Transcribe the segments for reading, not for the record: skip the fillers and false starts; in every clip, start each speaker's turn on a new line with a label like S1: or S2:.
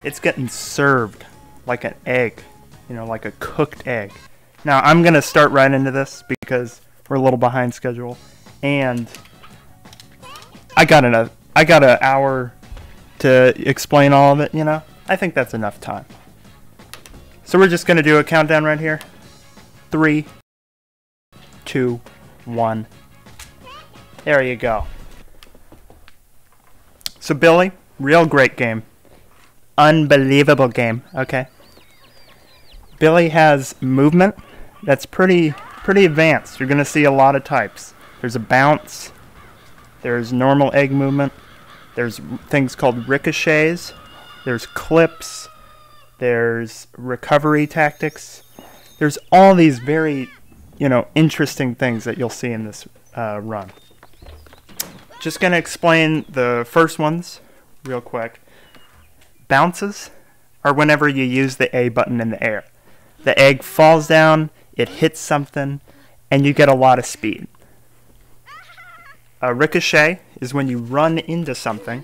S1: It's getting served like an egg, you know, like a cooked egg. Now, I'm going to start right into this because we're a little behind schedule, and I got an hour to explain all of it, you know? I think that's enough time. So we're just going to do a countdown right here. 3, 2, 1. There you go. So Billy, real great game. Unbelievable game, okay? Billy has movement that's pretty advanced. You're going to see a lot of types. There's a bounce. There's normal egg movement. There's things called ricochets. There's clips. There's recovery tactics. There's all these very, you know, interesting things that you'll see in this run. Just going to explain the first ones real quick. Bounces are whenever you use the A button in the air. The egg falls down, it hits something, and you get a lot of speed. A ricochet is when you run into something,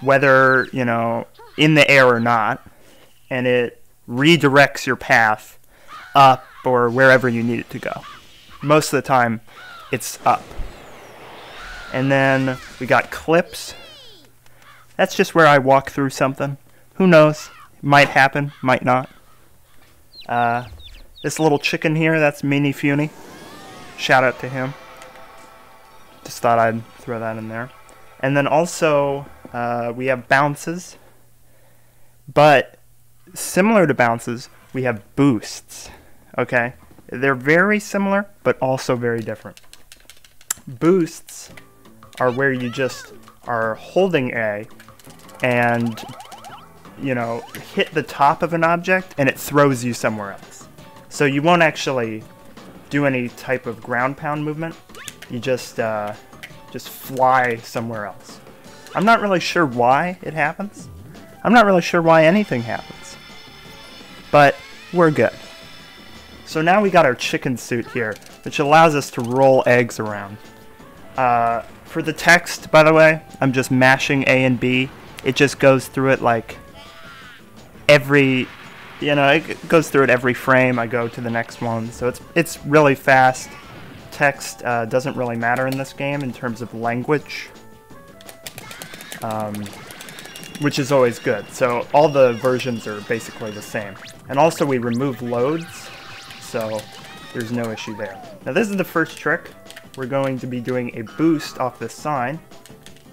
S1: whether, you know, in the air or not, and it redirects your path up or wherever you need it to go. Most of the time, it's up. And then we got clips. That's just where I walk through something. Who knows? Might happen, might not. This little chicken here, that's Meanie Funie. Shout out to him. Just thought I'd throw that in there. And then also, we have bounces. But similar to bounces, we have boosts. Okay? They're very similar, but also very different. Boosts are where you just are holding A and, you know, hit the top of an object and it throws you somewhere else. So you won't actually do any type of ground pound movement. You just fly somewhere else. I'm not really sure why it happens. I'm not really sure why anything happens. But we're good. So now we got our chicken suit here, which allows us to roll eggs around. For the text, by the way, I'm just mashing A and B. It just goes through it like every, you know, it goes through it every frame. I go to the next one. So it's really fast. Text doesn't really matter in this game in terms of language, which is always good. So all the versions are basically the same. And also we remove loads, so there's no issue there. Now this is the first trick. We're going to be doing a boost off this sign.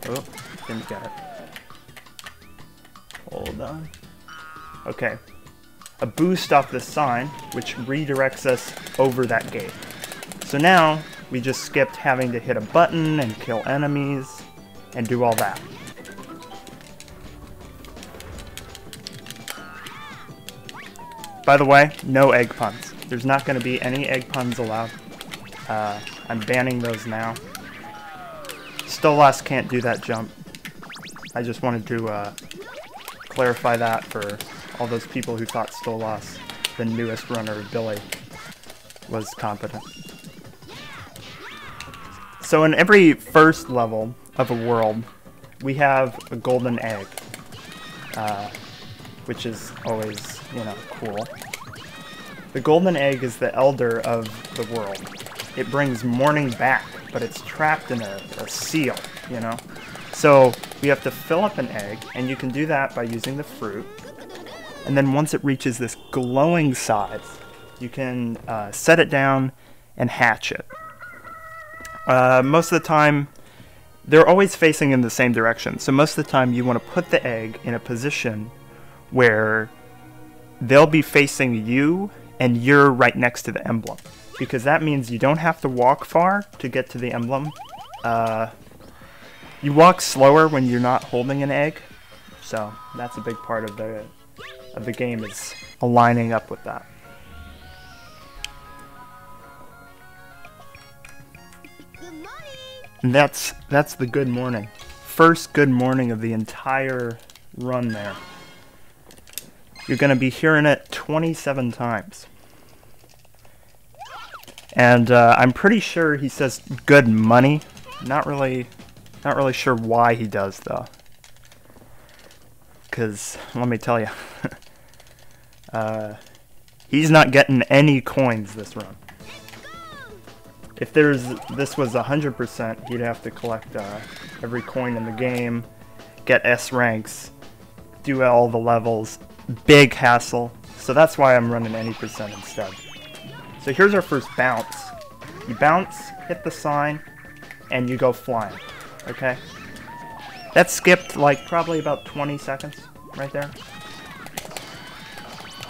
S1: Oh, didn't get it. Hold on. Okay. A boost off this sign, which redirects us over that gate. So now, we just skipped having to hit a button and kill enemies and do all that. By the way, no egg puns. There's not going to be any egg puns allowed. I'm banning those now. Stolas can't do that jump. I just wanted to clarify that for all those people who thought Stolas, the newest runner of Billy, was competent. So in every first level of a world, we have a golden egg, which is always, you know, cool. The golden egg is the elder of the world. It brings morning back, but it's trapped in a seal, you know? So we have to fill up an egg, and you can do that by using the fruit. And then once it reaches this glowing size, you can set it down and hatch it. Most of the time, they're always facing in the same direction. So most of the time, you want to put the egg in a position where they'll be facing you and you're right next to the emblem. Because that means you don't have to walk far to get to the emblem. You walk slower when you're not holding an egg. So that's a big part of the game, is aligning up with that. And that's the good morning. First good morning of the entire run there. You're going to be hearing it 27 times. And I'm pretty sure he says good money. Not really sure why he does, though. because let me tell you, he's not getting any coins this run. If this was 100%, he'd have to collect every coin in the game, get S ranks, do all the levels, big hassle. So that's why I'm running any percent instead. So here's our first bounce. You bounce, hit the sign, and you go flying. Okay? That skipped like probably about 20 seconds right there.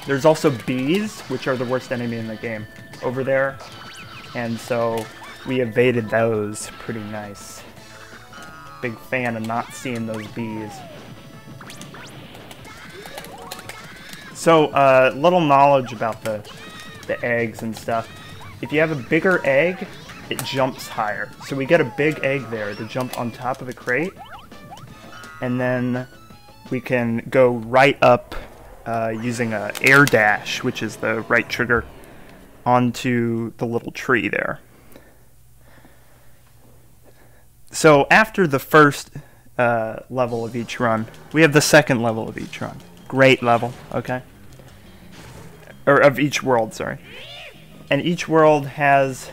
S1: There's also bees, which are the worst enemy in the game, over there. And so we evaded those pretty nice. Big fan of not seeing those bees. So, little knowledge about the eggs and stuff. If you have a bigger egg, it jumps higher. So we get a big egg there to jump on top of the crate. And then we can go right up using a air dash, which is the right trigger, onto the little tree there. So after the first level of each run, we have the second level of each run. Great level, okay? Or of each world, sorry. And each world has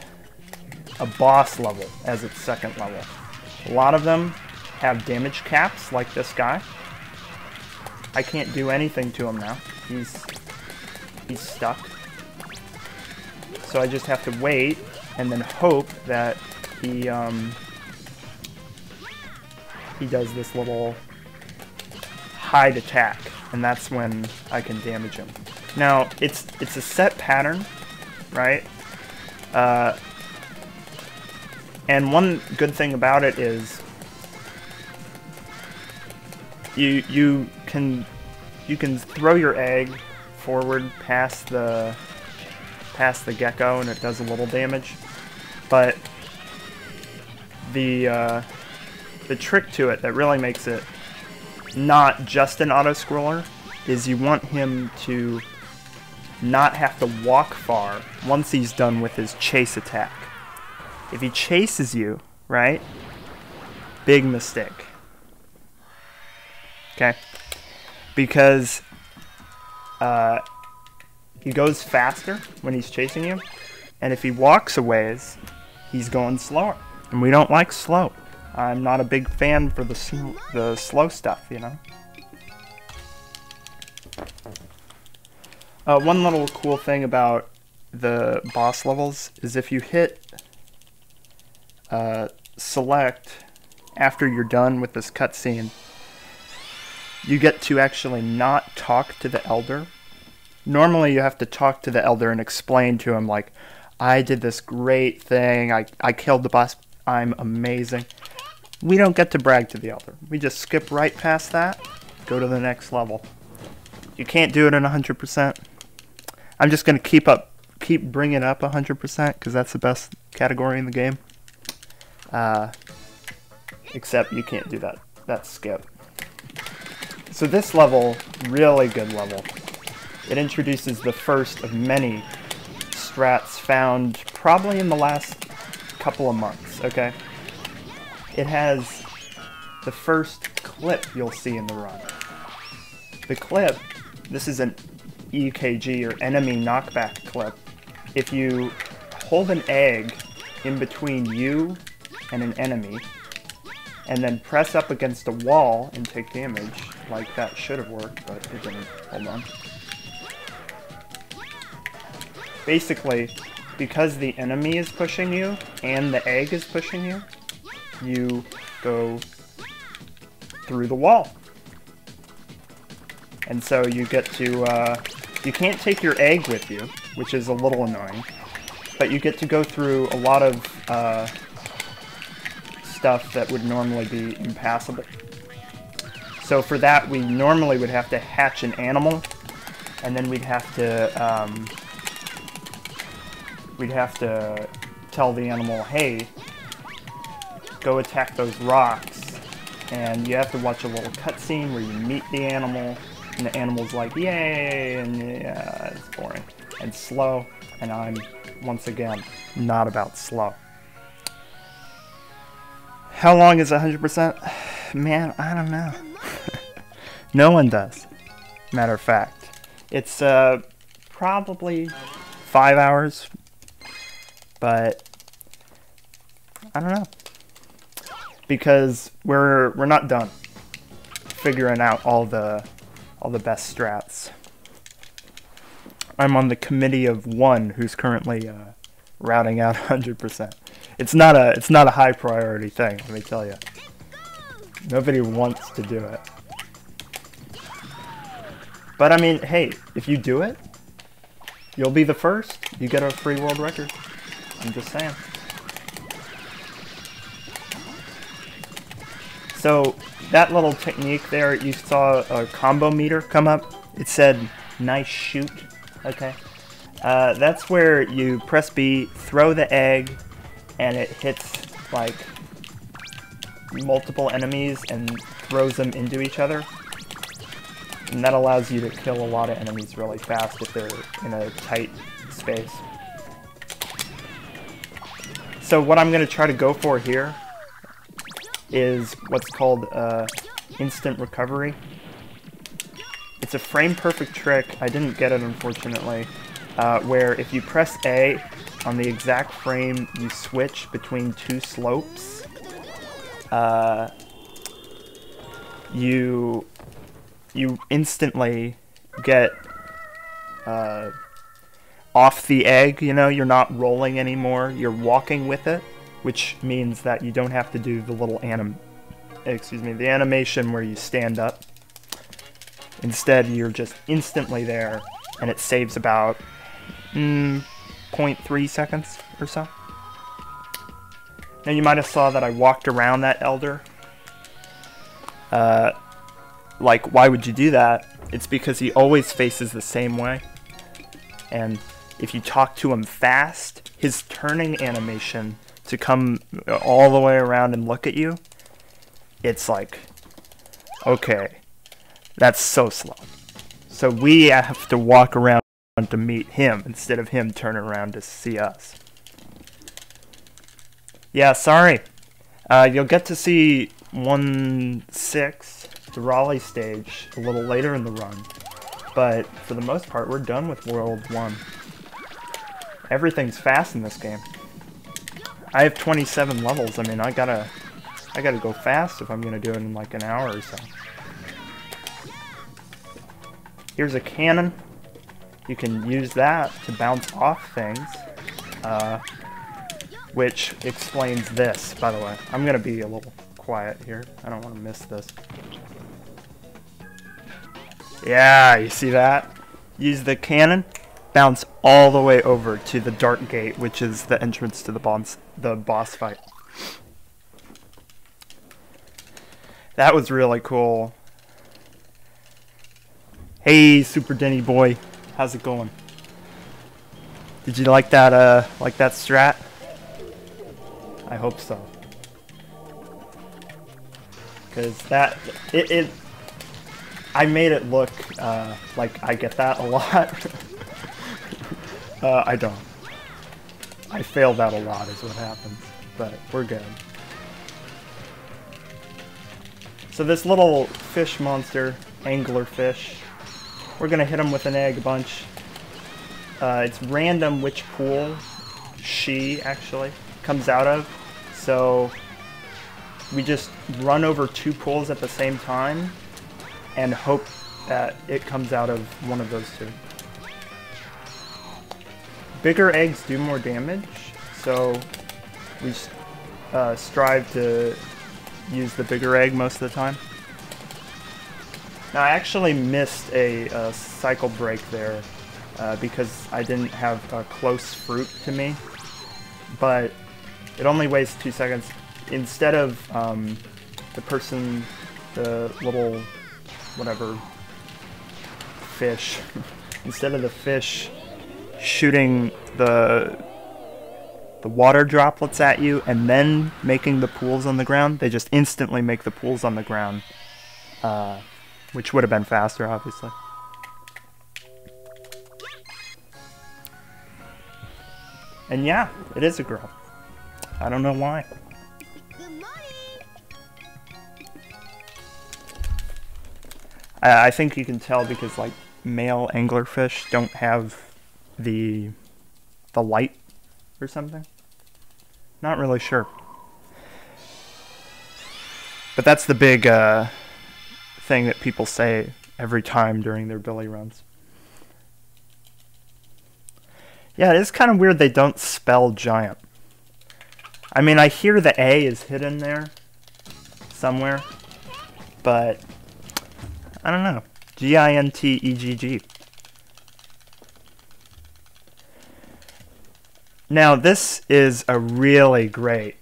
S1: a boss level as its second level. A lot of them have damage caps, like this guy. I can't do anything to him now. He's stuck. So I just have to wait and then hope that he does this little hide attack, and that's when I can damage him. Now it's a set pattern, right? And one good thing about it is you can throw your egg forward past the gecko and it does a little damage, but the trick to it that really makes it not just an auto scroller is you want him to not have to walk far once he's done with his chase attack. If he chases you, right? Big mistake. Okay? Because he goes faster when he's chasing you, and if he walks a ways, he's going slower. And we don't like slow. I'm not a big fan for the slow stuff, you know? One little cool thing about the boss levels is if you hit select after you're done with this cutscene, you get to actually not talk to the elder. Normally you have to talk to the elder and explain to him, like, I did this great thing, I killed the boss, I'm amazing. We don't get to brag to the elder. We just skip right past that, go to the next level. You can't do it in 100%. I'm just going to keep bringing up 100% because that's the best category in the game. Except you can't do that skip. So this level, really good level. It introduces the first of many strats found probably in the last couple of months, okay? It has the first clip you'll see in the run. The clip, this is an EKG or enemy knockback clip. If you hold an egg in between you and an enemy, and then press up against a wall and take damage, like that should have worked, but it didn't. Hold on. Basically, because the enemy is pushing you and the egg is pushing you, you go through the wall. And so you get to, you can't take your egg with you, which is a little annoying, but you get to go through a lot of stuff that would normally be impassable. So for that, we normally would have to hatch an animal, and then we'd have to tell the animal, hey, go attack those rocks. And you have to watch a little cutscene where you meet the animal, and the animal's like, yay, and yeah, it's boring and slow, and I'm, once again, not about slow. How long is 100%? Man, I don't know. No one does. Matter of fact. It's probably 5 hours, but I don't know. Because we're not done figuring out all the best strats. I'm on the committee of one who's currently routing out 100%. It's not a high priority thing, let me tell you. Nobody wants to do it. But I mean, hey, if you do it, you'll be the first. You get a free world record. I'm just saying. So that little technique there, you saw a combo meter come up. It said, nice shoot. Okay. That's where you press B, throw the egg, and it hits like multiple enemies and throws them into each other. And that allows you to kill a lot of enemies really fast if they're in a tight space. So what I'm going to try to go for here is what's called instant recovery. It's a frame-perfect trick. I didn't get it, unfortunately, where if you press A on the exact frame you switch between two slopes, you instantly get off the egg, you know, you're not rolling anymore, you're walking with it, which means that you don't have to do the little the animation where you stand up. Instead, you're just instantly there, and it saves about 0.3 seconds or so. Now you might have saw that I walked around that elder. Like, why would you do that? It's because he always faces the same way. And if you talk to him fast, his turning animation to come all the way around and look at you, it's like, okay, that's so slow. So we have to walk around to meet him instead of him turning around to see us. Yeah, sorry. You'll get to see 1-6, the Raleigh stage, a little later in the run. But for the most part, we're done with World 1. Everything's fast in this game. I have 27 levels. I mean, I gotta go fast if I'm gonna do it in like an hour or so. Here's a cannon. You can use that to bounce off things, which explains this, by the way. I'm gonna be a little quiet here. I don't want to miss this. Yeah, you see that? Use the cannon, bounce all the way over to the Dark Gate, which is the entrance to the boss fight. That was really cool. Hey, Super Denny boy, how's it going? Did you like that strat? I hope so. Because I made it look like I get that a lot. I don't. I fail that a lot is what happens, but we're good. So this little fish monster, anglerfish, we're gonna hit him with an egg a bunch. It's random which pool she actually comes out of, so we just run over two pools at the same time and hope that it comes out of one of those two. Bigger eggs do more damage, so we strive to use the bigger egg most of the time. Now I actually missed a cycle break there because I didn't have a close fruit to me, but it only weighs 2 seconds. Instead of the little whatever fish, instead of the fish shooting the water droplets at you and then making the pools on the ground, they just instantly make the pools on the ground, which would have been faster, obviously. And yeah, it is a girl. I don't know why. I think you can tell because like male anglerfish don't have the light or something. Not really sure. But that's the big thing that people say every time during their billy runs. Yeah, it is kind of weird they don't spell giant. I mean, I hear the A is hidden there somewhere, but I don't know. G-I-N-T-E-G-G. Now, this is a really great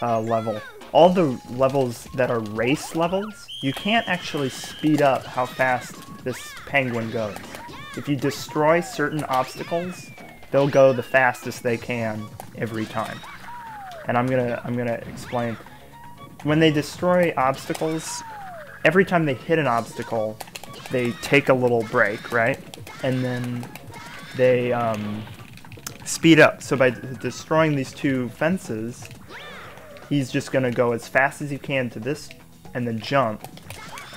S1: level. All the levels that are race levels, you can't actually speed up how fast this penguin goes. If you destroy certain obstacles, they'll go the fastest they can every time. And I'm gonna explain. When they destroy obstacles, every time they hit an obstacle, they take a little break, right? And then they speed up. So by destroying these two fences, he's just gonna go as fast as he can to this, and then jump.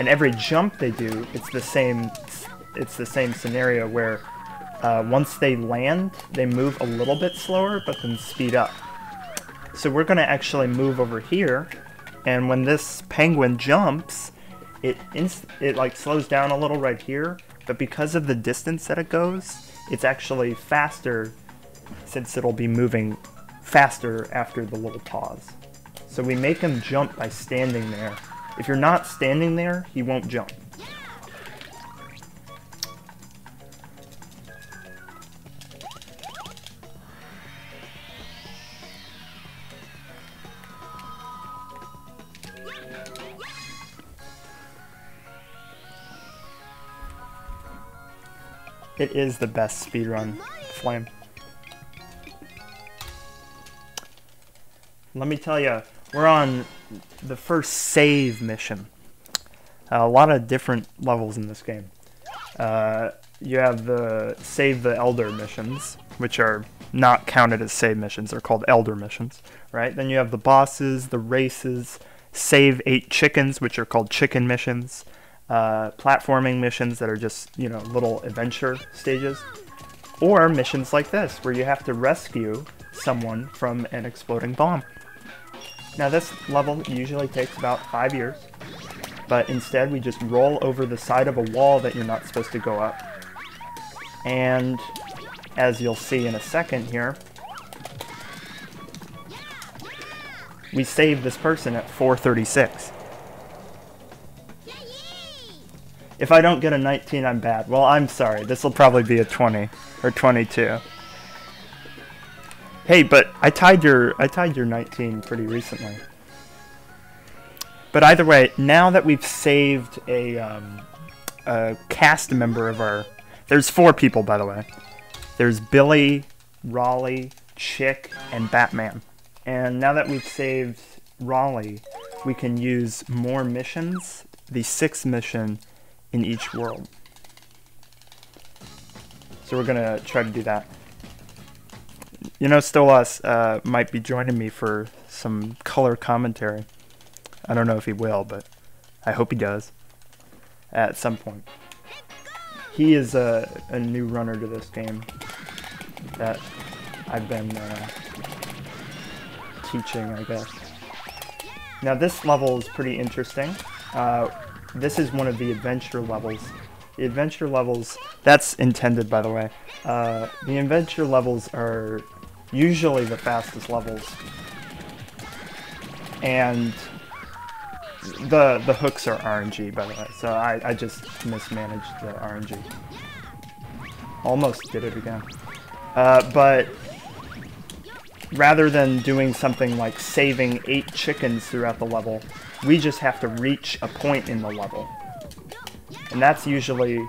S1: And every jump they do, it's the same scenario where once they land, they move a little bit slower, but then speed up. So we're gonna actually move over here, and when this penguin jumps, it like slows down a little right here, but because of the distance that it goes, it's actually faster since it'll be moving faster after the little pause. So we make him jump by standing there. If you're not standing there, he won't jump. It is the best speedrun, Flame. Let me tell you, we're on the first save mission. A lot of different levels in this game. You have the Save the Elder missions, which are not counted as save missions. They're called Elder missions, right? Then you have the bosses, the races, Save 8 chickens, which are called chicken missions. Platforming missions that are just, you know, little adventure stages, or missions like this where you have to rescue someone from an exploding bomb. Now this level usually takes about 5 years, but instead we just roll over the side of a wall that you're not supposed to go up, and as you'll see in a second here, we save this person at 436. If I don't get a 19, I'm bad. Well, I'm sorry. This will probably be a 20 or 22. Hey, but I tied your 19 pretty recently. But either way, now that we've saved a cast member of our... There's 4 people, by the way. There's Billy, Raleigh, Chick, and Batman. And now that we've saved Raleigh, we can use more missions. The 6th mission in each world. So we're gonna try to do that. You know, Stolas might be joining me for some color commentary. I don't know if he will, but I hope he does at some point. He is a new runner to this game that I've been teaching, I guess. Now this level is pretty interesting. This is one of the adventure levels. The adventure levels, that's intended by the way. The adventure levels are usually the fastest levels. And the hooks are RNG, by the way, so I just mismanaged the RNG. Almost did it again. But rather than doing something like saving 8 chickens throughout the level, we just have to reach a point in the level. And that's usually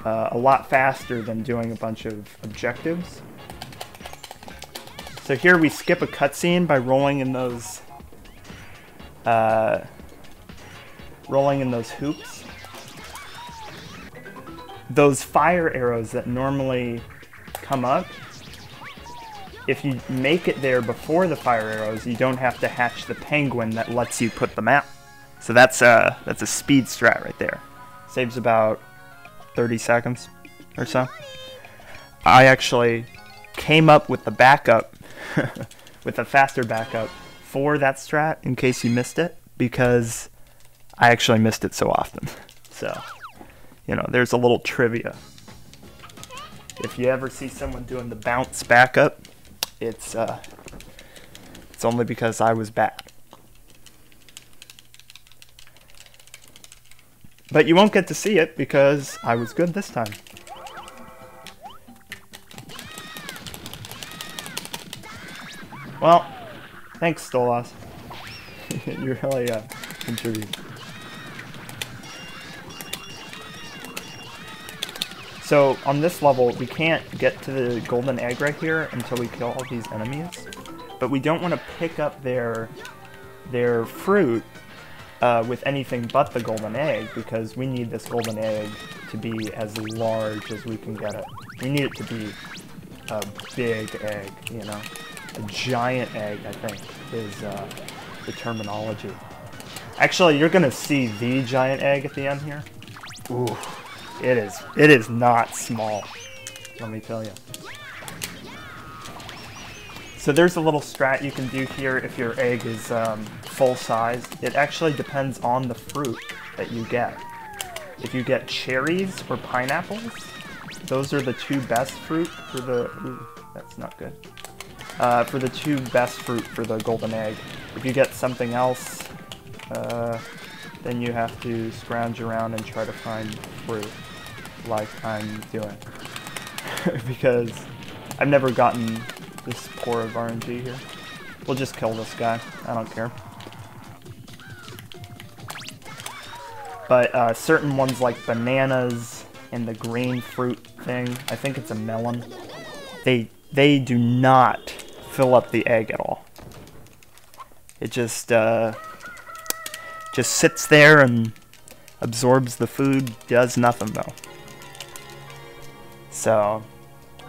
S1: a lot faster than doing a bunch of objectives. So here we skip a cutscene by rolling in those hoops. Those fire arrows that normally come up, if you make it there before the fire arrows, you don't have to hatch the penguin that lets you put them out. So that's a speed strat right there. Saves about 30 seconds or so. I actually came up with the backup, with a faster backup for that strat in case you missed it, because I actually missed it so often. So, you know, there's a little trivia. If you ever see someone doing the bounce backup, it's only because I was bad. But you won't get to see it because I was good this time. Well, thanks, Stolas. You really contributed. So on this level, we can't get to the golden egg right here until we kill all these enemies. But we don't want to pick up their fruit with anything but the golden egg, because we need this golden egg to be as large as we can get it. We need it to be a big egg, you know? A giant egg, I think, is the terminology. Actually, you're gonna see the giant egg at the end here. Ooh, it is not small, let me tell you. So there's a little strat you can do here if your egg is full size. It actually depends on the fruit that you get. If you get cherries or pineapples, those are the two best fruit for the... Ooh, that's not good. For the two best fruit for the golden egg. If you get something else, then you have to scrounge around and try to find fruit, like I'm doing. Because I've never gotten this poor of RNG here. We'll just kill this guy, I don't care. But certain ones like bananas and the green fruit thing, I think it's a melon, they do not fill up the egg at all. It just sits there and absorbs the food, does nothing though. So,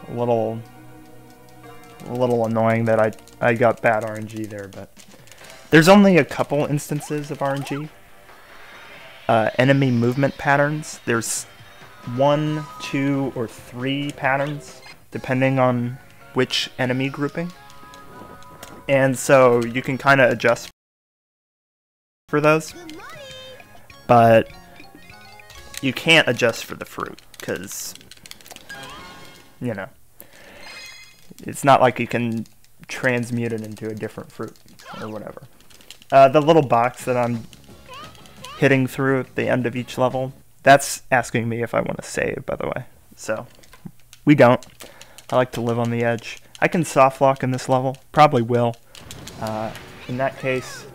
S1: a little annoying that I got bad RNG there, but there's only a couple instances of RNG. Enemy movement patterns. There's 1, 2, or 3 patterns, depending on which enemy grouping. And so you can kind of adjust for those, but you can't adjust for the fruit, because, you know, it's not like you can transmute it into a different fruit or whatever. The little box that I'm hitting through at the end of each level, that's asking me if I want to save, by the way. So, we don't. I like to live on the edge. I can soft lock in this level, probably will. In that case,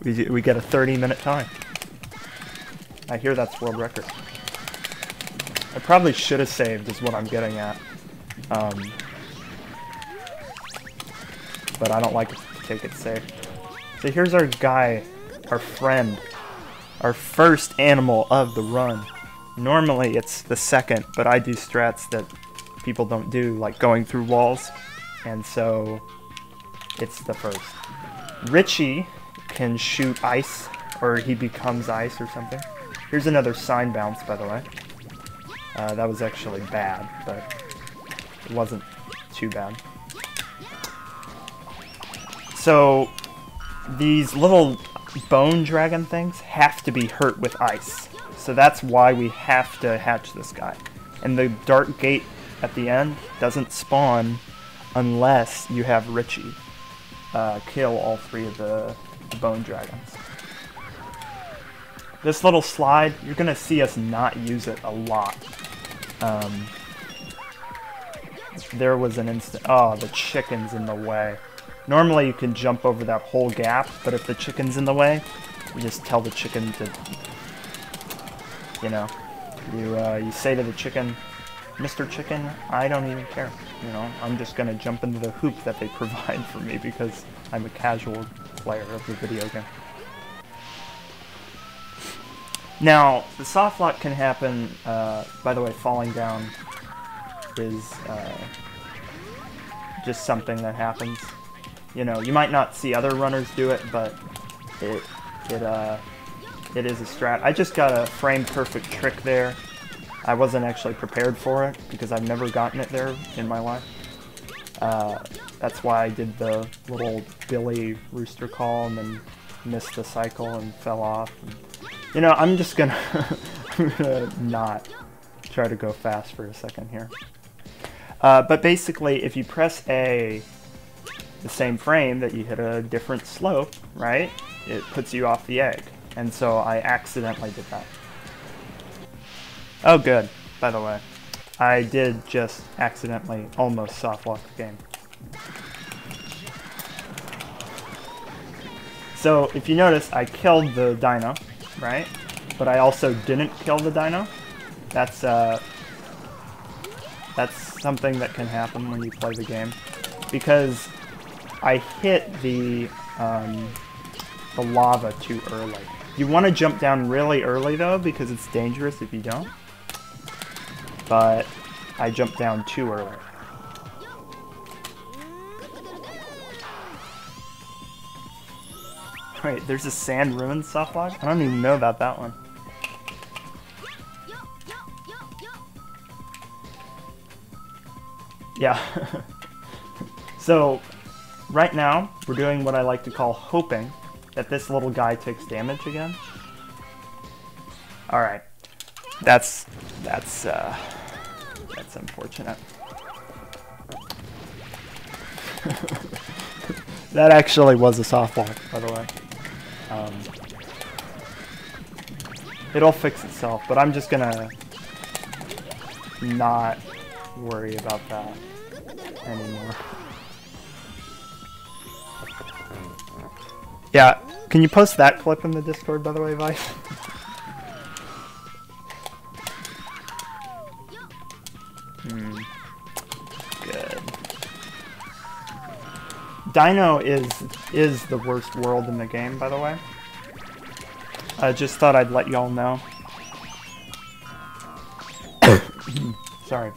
S1: we get a 30-minute time. I hear that's world record. I probably should have saved, is what I'm getting at. But I don't like to take it safe. So here's our guy, our friend, our first animal of the run. Normally it's the second, but I do strats that people don't do, like going through walls, and so it's the first. Richie can shoot ice, or he becomes ice or something. Here's another sign bounce, by the way. That was actually bad, but it wasn't too bad. So these little bone dragon things have to be hurt with ice. So that's why we have to hatch this guy. And the dark gate at the end doesn't spawn unless you have Richie kill all 3 of the bone dragons. This little slide, you're gonna see us not use it a lot. There was an instant. Oh, the chicken's in the way. Normally you can jump over that whole gap, but if the chicken's in the way, you just tell the chicken to, you know, you say to the chicken, Mr. Chicken, I don't even care. You know, I'm just gonna jump into the hoop that they provide for me because I'm a casual player of the video game. Now, the soft lock can happen, by the way, falling down is just something that happens. You know, you might not see other runners do it, but it It is a strat. I just got a frame perfect trick there. I wasn't actually prepared for it because I've never gotten it there in my life. That's why I did the little Billy rooster call and then missed the cycle and fell off. And, you know, I'm just gonna, I'm gonna not try to go fast for a second here. But basically, if you press A the same frame that you hit a different slope, right, it puts you off the egg. And so I accidentally did that. Oh good, by the way. I did just accidentally almost soft lock the game. So if you notice, I killed the dino, right? But I also didn't kill the dino. That's something that can happen when you play the game, because I hit the lava too early. You want to jump down really early though, because it's dangerous if you don't. But I jumped down too early. Wait, there's a sand ruin soft lock? I don't even know about that one. Yeah. So, right now, we're doing what I like to call hoping that this little guy takes damage again. Alright. That's unfortunate. That actually was a soft lock, by the way. It'll fix itself, but I'm just gonna not worry about that anymore. Yeah, can you post that clip in the Discord, by the way, Vice? Good. Dino is the worst world in the game, by the way. I just thought I'd let y'all know. Sorry.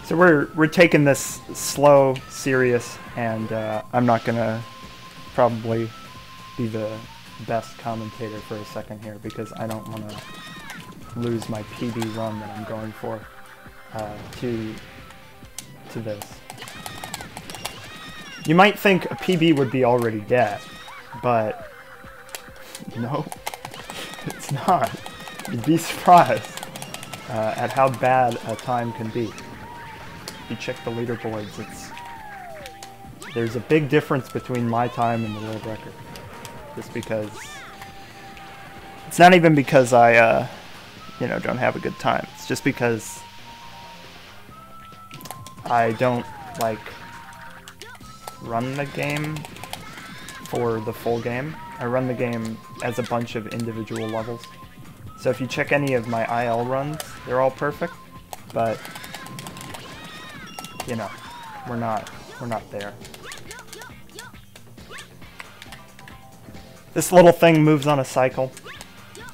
S1: So we're taking this slow, serious, and I'm not gonna probably be the best commentator for a second here because I don't want to lose my PB run that I'm going for to this. You might think a PB would be already dead, but no, it's not. You'd be surprised at how bad a time can be. If you check the leaderboards, there's a big difference between my time and the world record. Just because it's not even because I you know, don't have a good time. It's just because I don't like run the game for the full game. I run the game as a bunch of individual levels. So if you check any of my IL runs, they're all perfect, but you know, we're not there. This little thing moves on a cycle.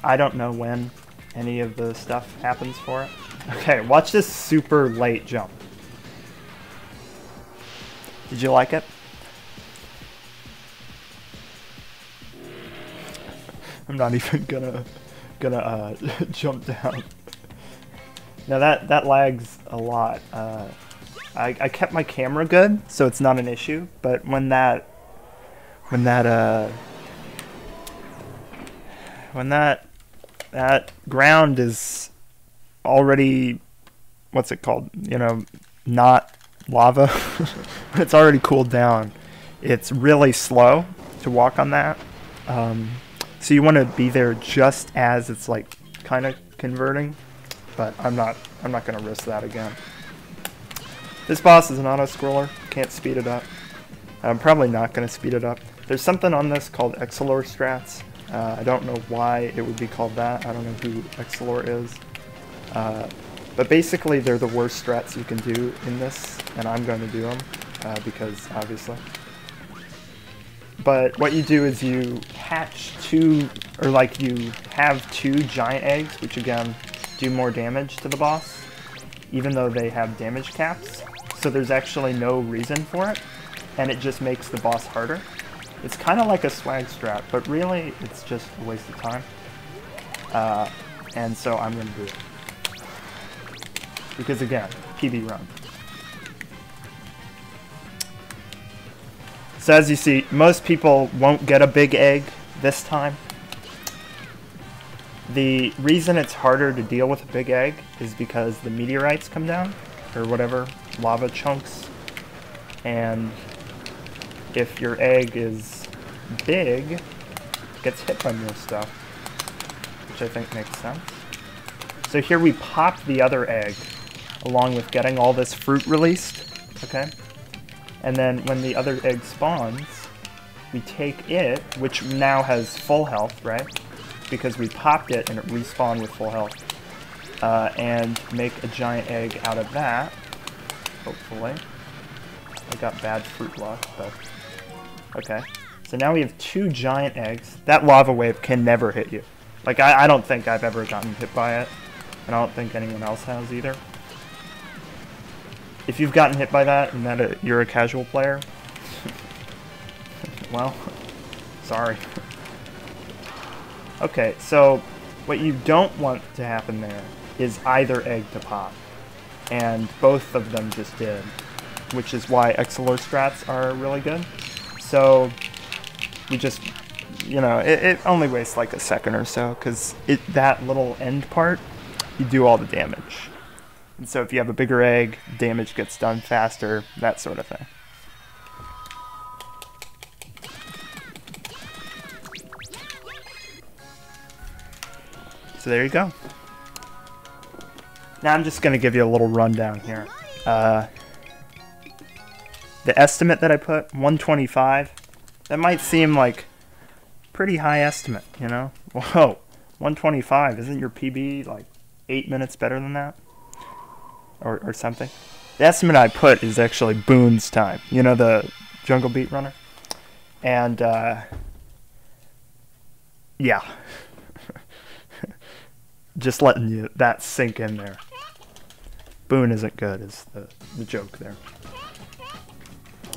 S1: I don't know when any of the stuff happens for it. Okay, watch this super late jump. Did you like it? I'm not even gonna jump down. Now that lags a lot. I kept my camera good, so it's not an issue. But when that ground is already, what's it called? You know, not lava. It's already cooled down. It's really slow to walk on that. So you want to be there just as it's like kind of converting, but I'm not going to risk that again. This boss is an auto scroller. Can't speed it up. I'm probably not going to speed it up. There's something on this called exeloar strats. I don't know why it would be called that. I don't know who exeloar is. But basically they're the worst strats you can do in this, and I'm going to do them because obviously. But what you do is you hatch you have two giant eggs, which again do more damage to the boss, even though they have damage caps. So there's actually no reason for it, and it just makes the boss harder. It's kind of like a swag strat, but really it's just a waste of time. And so I'm going to do it. Because again, PB run. So as you see, most people won't get a big egg this time. The reason it's harder to deal with a big egg is because the meteorites come down, or whatever, lava chunks. And if your egg is big, it gets hit by more stuff, which I think makes sense. So here we pop the other egg, along with getting all this fruit released, okay? And then when the other egg spawns, we take it, which now has full health, right? Because we popped it and it respawned with full health. And make a giant egg out of that, hopefully. I got bad fruit luck, but okay. So now we have 2 giant eggs. That lava wave can never hit you. Like, I don't think I've ever gotten hit by it, and I don't think anyone else has either. If you've gotten hit by that and that you're a casual player, well, sorry. Okay, so what you don't want to happen there is either egg to pop, and both of them just did, which is why exeloar strats are really good. So you just, you know, it only wastes like a second or so, because that little end part, you do all the damage. And so if you have a bigger egg, damage gets done faster, that sort of thing. So there you go. Now I'm just going to give you a little rundown here. The estimate that I put, 125, that might seem like pretty high estimate, you know? Whoa, 125, isn't your PB like 8 minutes better than that? Or something. The estimate I put is actually Boone's time. You know, the Jungle Beat runner? And, yeah. Just letting you that sink in there. Boone isn't good is the joke there.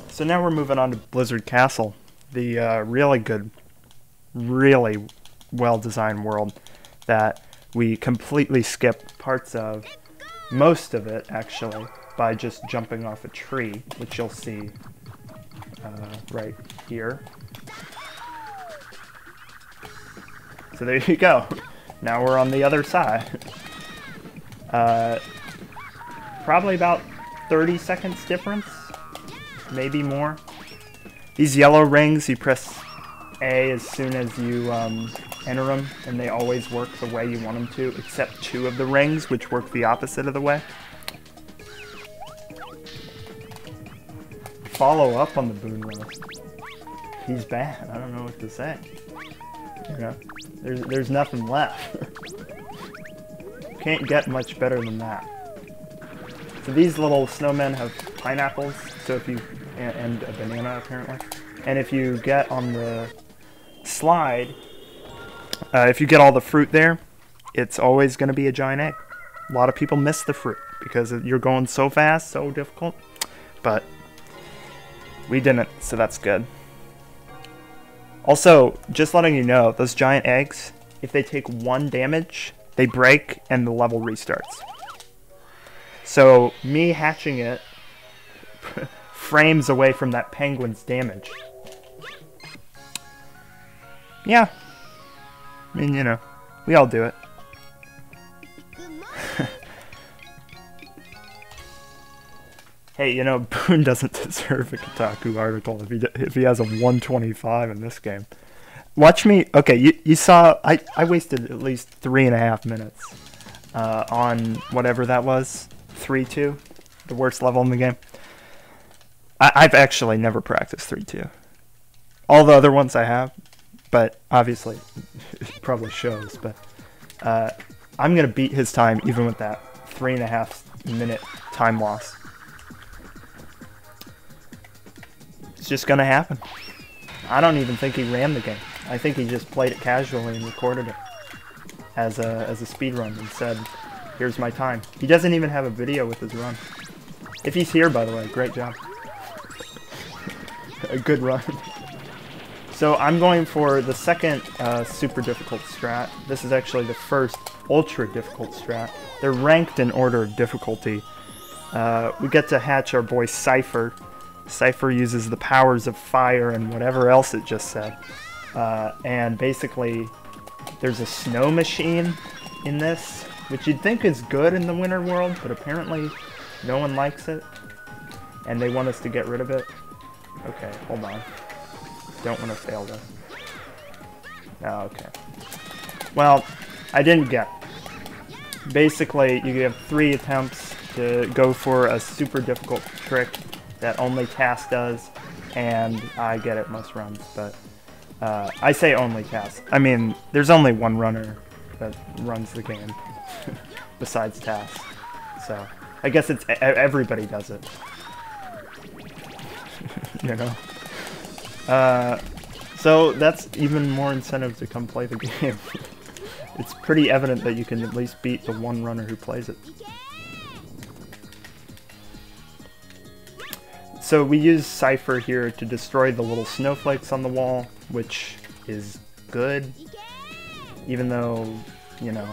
S1: So now we're moving on to Blizzard Castle. The really good, really well-designed world that we completely skipped parts of. Most of it, actually, by just jumping off a tree, which you'll see right here. So there you go. Now we're on the other side. Probably about 30 seconds difference, maybe more. These yellow rings, you press A as soon as you enter them, and they always work the way you want them to, except 2 of the rings, which work the opposite of the way. Follow up on the Boone roast. He's bad. I don't know what to say. You know, there's nothing left. Can't get much better than that. So these little snowmen have pineapples, so if you and a banana apparently, and if you get on the slide, if you get all the fruit there, it's always going to be a giant egg. A lot of people miss the fruit because you're going so fast, so difficult, but we didn't, so that's good. Also, just letting you know, those giant eggs, if they take 1 damage, they break and the level restarts. So me hatching it frames away from that penguin's damage. Yeah. I mean, you know, we all do it. Hey, you know, Boone doesn't deserve a Kotaku article if he has a 125 in this game. Watch me. Okay, you saw I wasted at least 3.5 minutes on whatever that was, 3-2, the worst level in the game. I've actually never practiced 3-2. All the other ones I have, but obviously it probably shows. But I'm gonna beat his time even with that 3.5 minute time loss. It's just gonna happen. I don't even think he ran the game. I think he just played it casually and recorded it as a speed run and said, "Here's my time." He doesn't even have a video with his run. If he's here, by the way, great job. A good run. So I'm going for the second super difficult strat. This is actually the first ultra difficult strat. They're ranked in order of difficulty. We get to hatch our boy Cypher. Cypher uses the powers of fire and whatever else it just said. And basically, there's a snow machine in this, which you'd think is good in the winter world, but apparently no one likes it. And they want us to get rid of it. Okay, hold on. Don't want to fail this. Oh, okay. Well, I didn't get it. Basically, you have 3 attempts to go for a super difficult trick that only Cass does, and I get it most runs, but I say only Cass. I mean, there's only one runner that runs the game besides Cass, so I guess it's everybody does it. You know? So that's even more incentive to come play the game. It's pretty evident that you can at least beat the one runner who plays it. So we use Cypher here to destroy the little snowflakes on the wall, which is good. Even though, you know,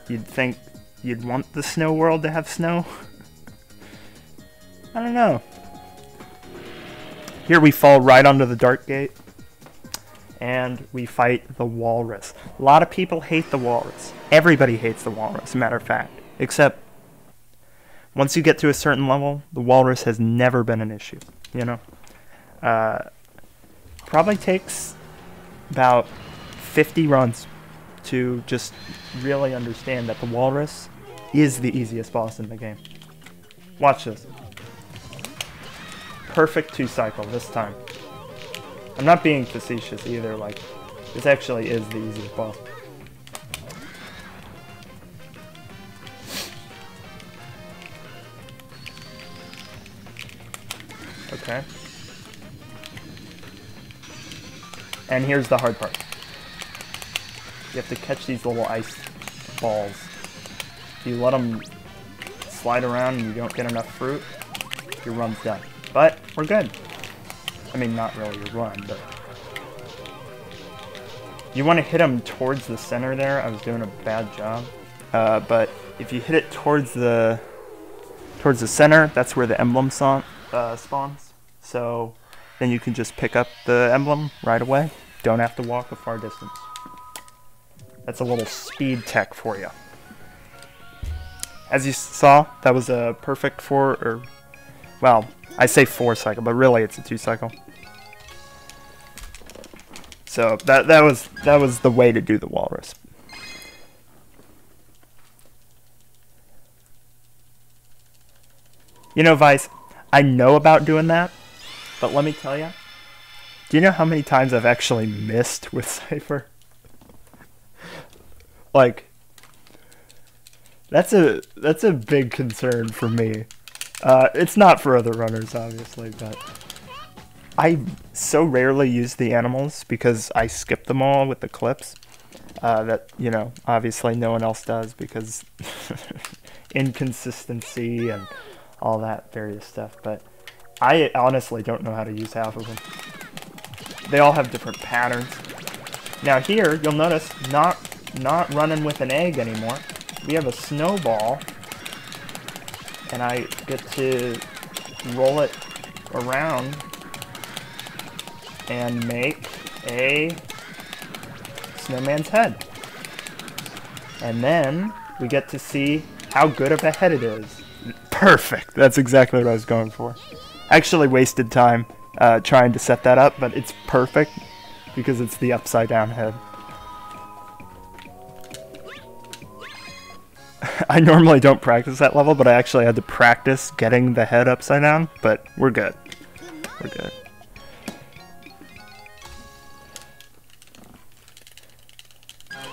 S1: you'd think you'd want the snow world to have snow. I don't know. Here we fall right onto the dark gate, and we fight the walrus. A lot of people hate the walrus. Everybody hates the walrus, as a matter of fact. Except, once you get to a certain level, the walrus has never been an issue, you know? Probably takes about 50 runs to just really understand that the walrus is the easiest boss in the game. Watch this. Perfect 2-cycle this time. I'm not being facetious either, like, this actually is the easiest boss. Okay. And here's the hard part. You have to catch these little ice balls. If you let them slide around and you don't get enough fruit, your run's done. But we're good. I mean, not really your run, but you want to hit them towards the center there. I was doing a bad job, but if you hit it towards the center, that's where the emblem spawns. So then you can just pick up the emblem right away. Don't have to walk a far distance. That's a little speed tech for you. As you saw, that was a perfect 4, or, well, I say 4-cycle, but really it's a 2-cycle. So that was the way to do the walrus. You know, Vice, I know about doing that, but let me tell you. Do you know how many times I've actually missed with Cypher? Like, that's a big concern for me. It's not for other runners, obviously, but I so rarely use the animals because I skip them all with the clips. That, you know, obviously no one else does because inconsistency and all that various stuff. But I honestly don't know how to use half of them. They all have different patterns. Now here, you'll notice, not running with an egg anymore. We have a snowball, and I get to roll it around and make a snowman's head. And then we get to see how good of a head it is. Perfect! That's exactly what I was going for. I actually wasted time trying to set that up, but it's perfect because it's the upside down head. I normally don't practice that level, but I actually had to practice getting the head upside down, but we're good. We're good.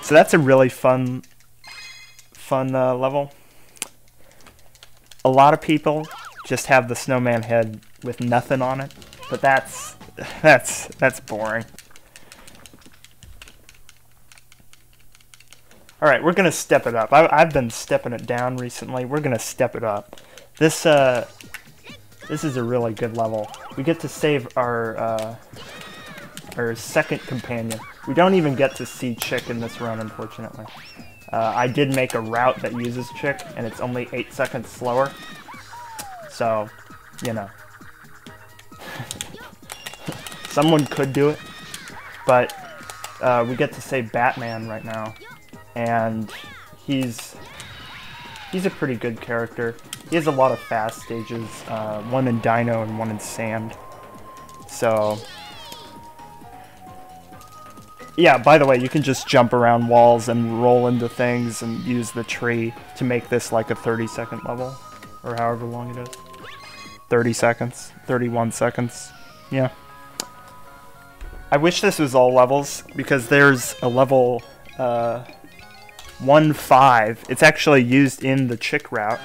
S1: So that's a really fun level. A lot of people just have the snowman head with nothing on it, but that's boring. Alright, we're gonna step it up. I've been stepping it down recently. We're gonna step it up. This is a really good level. We get to save our or second companion. We don't even get to see Chick in this run, unfortunately. I did make a route that uses Chick, and it's only 8 seconds slower. So, you know. Someone could do it, but we get to say Batman right now, and he's a pretty good character. He has a lot of fast stages, one in Dino and one in Sand. So, yeah, by the way, you can just jump around walls and roll into things and use the tree to make this like a 30-second level, or however long it is. 30 seconds, 31 seconds, yeah. I wish this was all levels, because there's a level 1-5. It's actually used in the Chick route.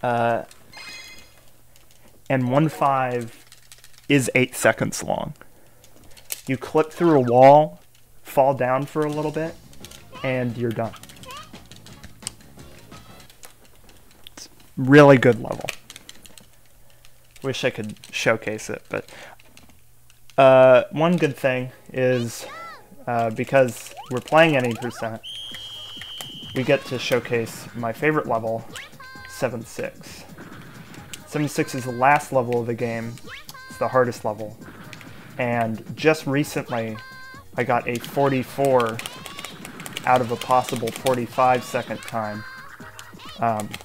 S1: And 1-5 is 8 seconds long. You clip through a wall, fall down for a little bit, and you're done. It's really good level. Wish I could showcase it, but one good thing is because we're playing at 80%, we get to showcase my favorite level, 7-6. 7-6 is the last level of the game. It's the hardest level. And just recently, I got a 44 out of a possible 45-second time.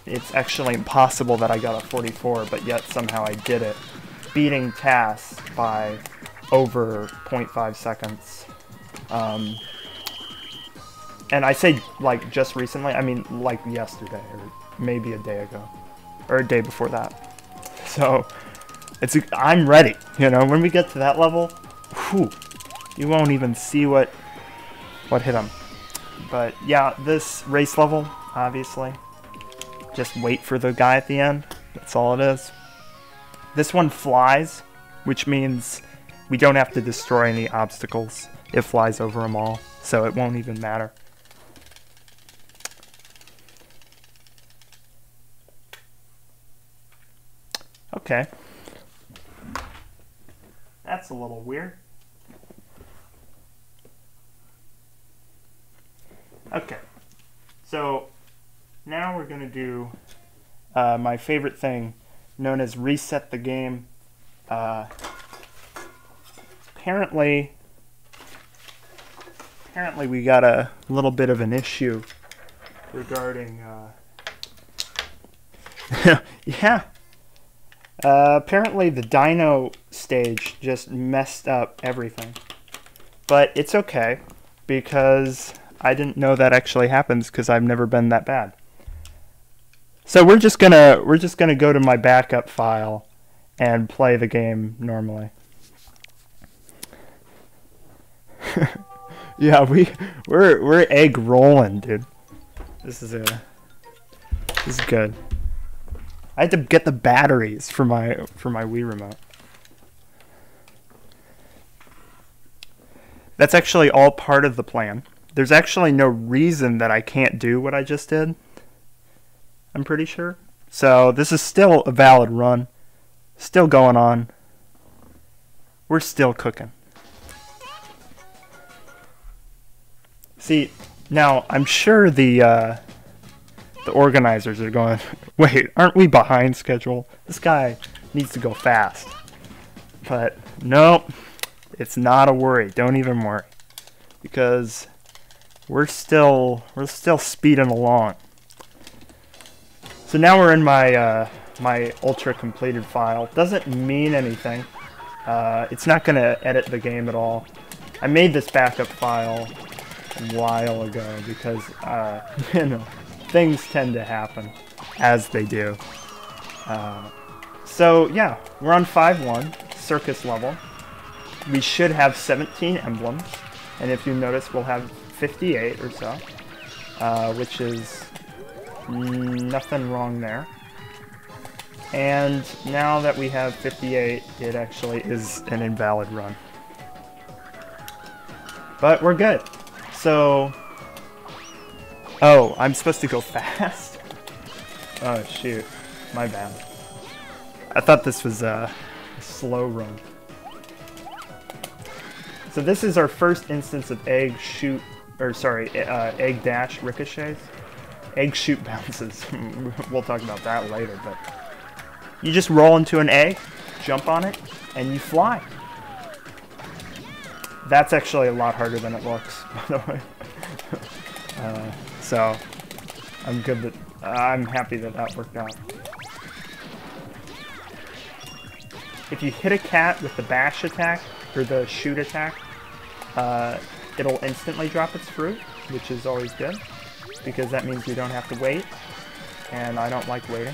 S1: It's actually impossible that I got a 44, but yet somehow I did it, beating Tass by over 0.5 seconds. And I say, like, just recently, I mean, like, yesterday, or maybe a day ago, or a day before that. So, I'm ready, you know, when we get to that level, whew, you won't even see what hit him. But, yeah, this race level, obviously, just wait for the guy at the end, that's all it is. This one flies, which means we don't have to destroy any obstacles. It flies over them all, so it won't even matter. Okay. That's a little weird. Okay. So, now we're going to do my favorite thing, known as reset the game. Apparently we got a little bit of an issue regarding, yeah. Apparently the Dino stage just messed up everything. But it's okay, because I didn't know that actually happens, because I've never been that bad. So we're just gonna go to my backup file and play the game normally. Yeah, we're egg rolling, dude. This is good. I had to get the batteries for my Wii remote. That's actually all part of the plan. There's actually no reason that I can't do what I just did. I'm pretty sure. So this is still a valid run. Still going on. We're still cooking. See, now I'm sure the organizers are going, wait, aren't we behind schedule? This guy needs to go fast. But nope, it's not a worry. Don't even worry, because we're still speeding along. So now we're in my my ultra completed file. Doesn't mean anything. It's not gonna edit the game at all. I made this backup file a while ago because you know, things tend to happen as they do. So yeah, we're on 5-1 circus level. We should have 17 emblems, and if you notice, we'll have 58 or so, which is nothing wrong there. And now that we have 58, it actually is an invalid run. But we're good. So, oh, I'm supposed to go fast? Oh shoot, my bad. I thought this was a slow run. So this is our first instance of egg shoot, or sorry, egg dash ricochets. Egg shoot bounces. We'll talk about that later, but you just roll into an egg, jump on it, and you fly. That's actually a lot harder than it looks, by the way. So I'm happy that that worked out. If you hit a cat with the bash attack, or the shoot attack, it'll instantly drop its fruit, which is always good, because that means you don't have to wait, and I don't like waiting.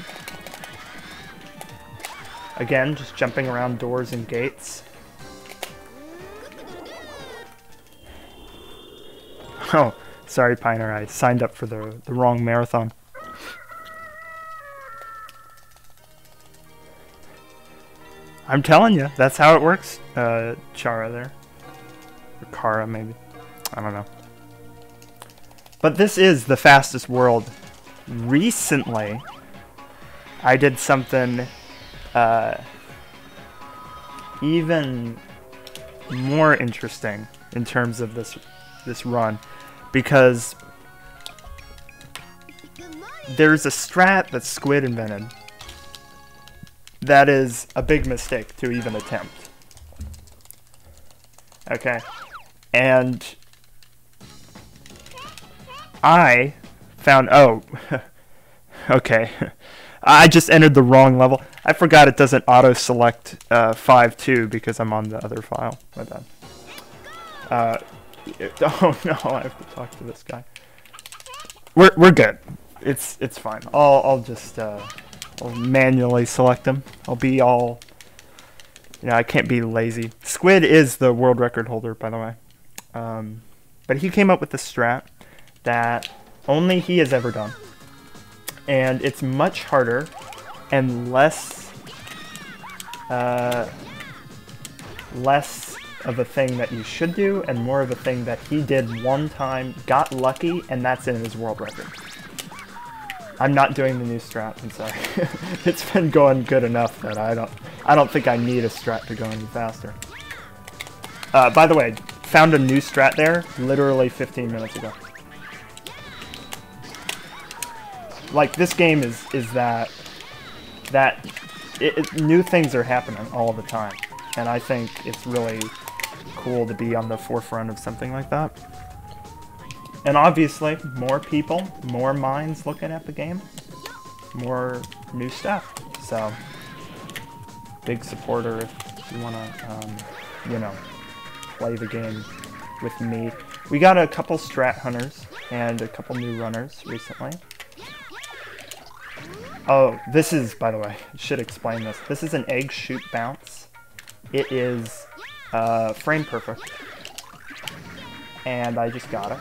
S1: Again, just jumping around doors and gates. Oh, sorry Piner, I signed up for the wrong marathon. I'm telling you, that's how it works, Chara there. Or Kara, maybe. I don't know. But this is the fastest world. Recently, I did something even more interesting in terms of this run, because there's a strat that Squid invented that is a big mistake to even attempt. Okay, and I found, oh, okay, I just entered the wrong level. I forgot it doesn't auto-select 5.2 because I'm on the other file. My bad. Oh no, I have to talk to this guy. We're good. It's fine. I'll just I'll manually select them. I'll be all, you know, I can't be lazy. Squid is the world record holder, by the way. But he came up with a strat that only he has ever done. And it's much harder and less of a thing that you should do, and more of a thing that he did one time, got lucky, and that's in his world record. I'm not doing the new strat, I'm sorry. It's been going good enough that I don't think I need a strat to go any faster. By the way, found a new strat there literally 15 minutes ago. Like, this game is that new things are happening all the time, and I think it's really cool to be on the forefront of something like that. And obviously, more people, more minds looking at the game, more new stuff. So, big supporter if you want to, you know, play the game with me. We got a couple strat hunters and a couple new runners recently. Oh, this is, by the way, I should explain this. This is an egg shoot bounce. It is frame perfect. And I just got it.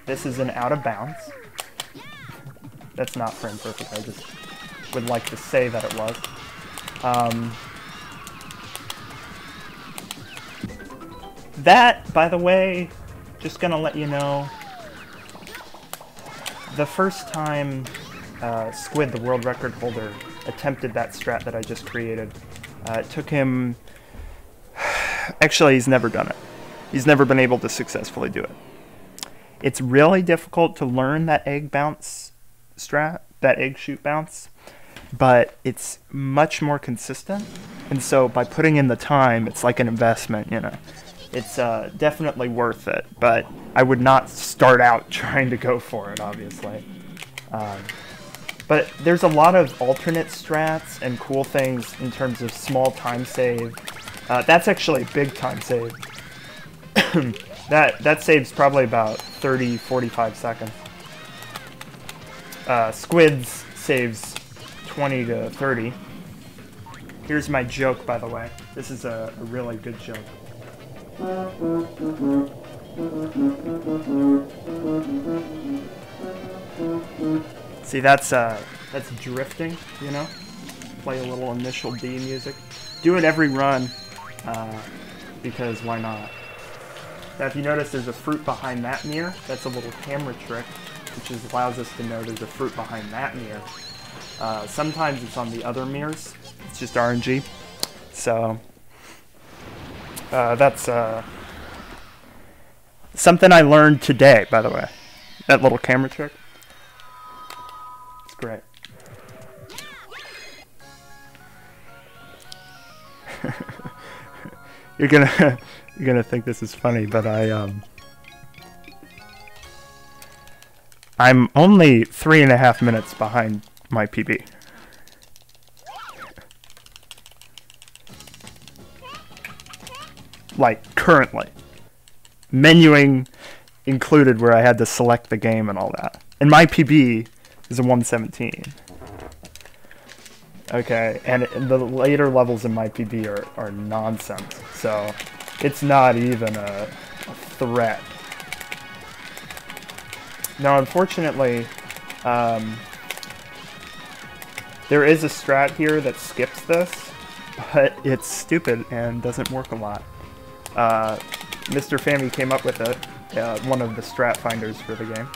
S1: This is an out of bounds. That's not frame perfect, I just would like to say that it was. That, by the way, just gonna let you know, the first time Squid, the world record holder, attempted that strat that I just created, it took him, actually he's never done it. He's never been able to successfully do it. It's really difficult to learn that egg bounce strat, that egg shoot bounce, but it's much more consistent, and so by putting in the time, it's like an investment, you know. It's definitely worth it, but I would not start out trying to go for it, obviously. But there's a lot of alternate strats and cool things in terms of small time save. That's actually a big time save. That saves probably about 30-45 seconds. Squid's saves 20 to 30. Here's my joke, by the way. This is a really good joke. See, that's drifting, you know? Play a little initial D music. Do it every run, because why not? Now, if you notice, there's a fruit behind that mirror. That's a little camera trick, which allows us to know there's a fruit behind that mirror. Sometimes it's on the other mirrors. It's just RNG. So, That's something I learned today, by the way. That little camera trick. It's great. You're gonna think this is funny, but I'm only 3.5 minutes behind my PB. Like, currently. Menuing included where I had to select the game and all that. And my PB is a 117. Okay, and the later levels in my PB are nonsense. So, it's not even a threat. Now, unfortunately, there is a strat here that skips this, but it's stupid and doesn't work a lot. Mr. Fammy came up with it, one of the strat finders for the game,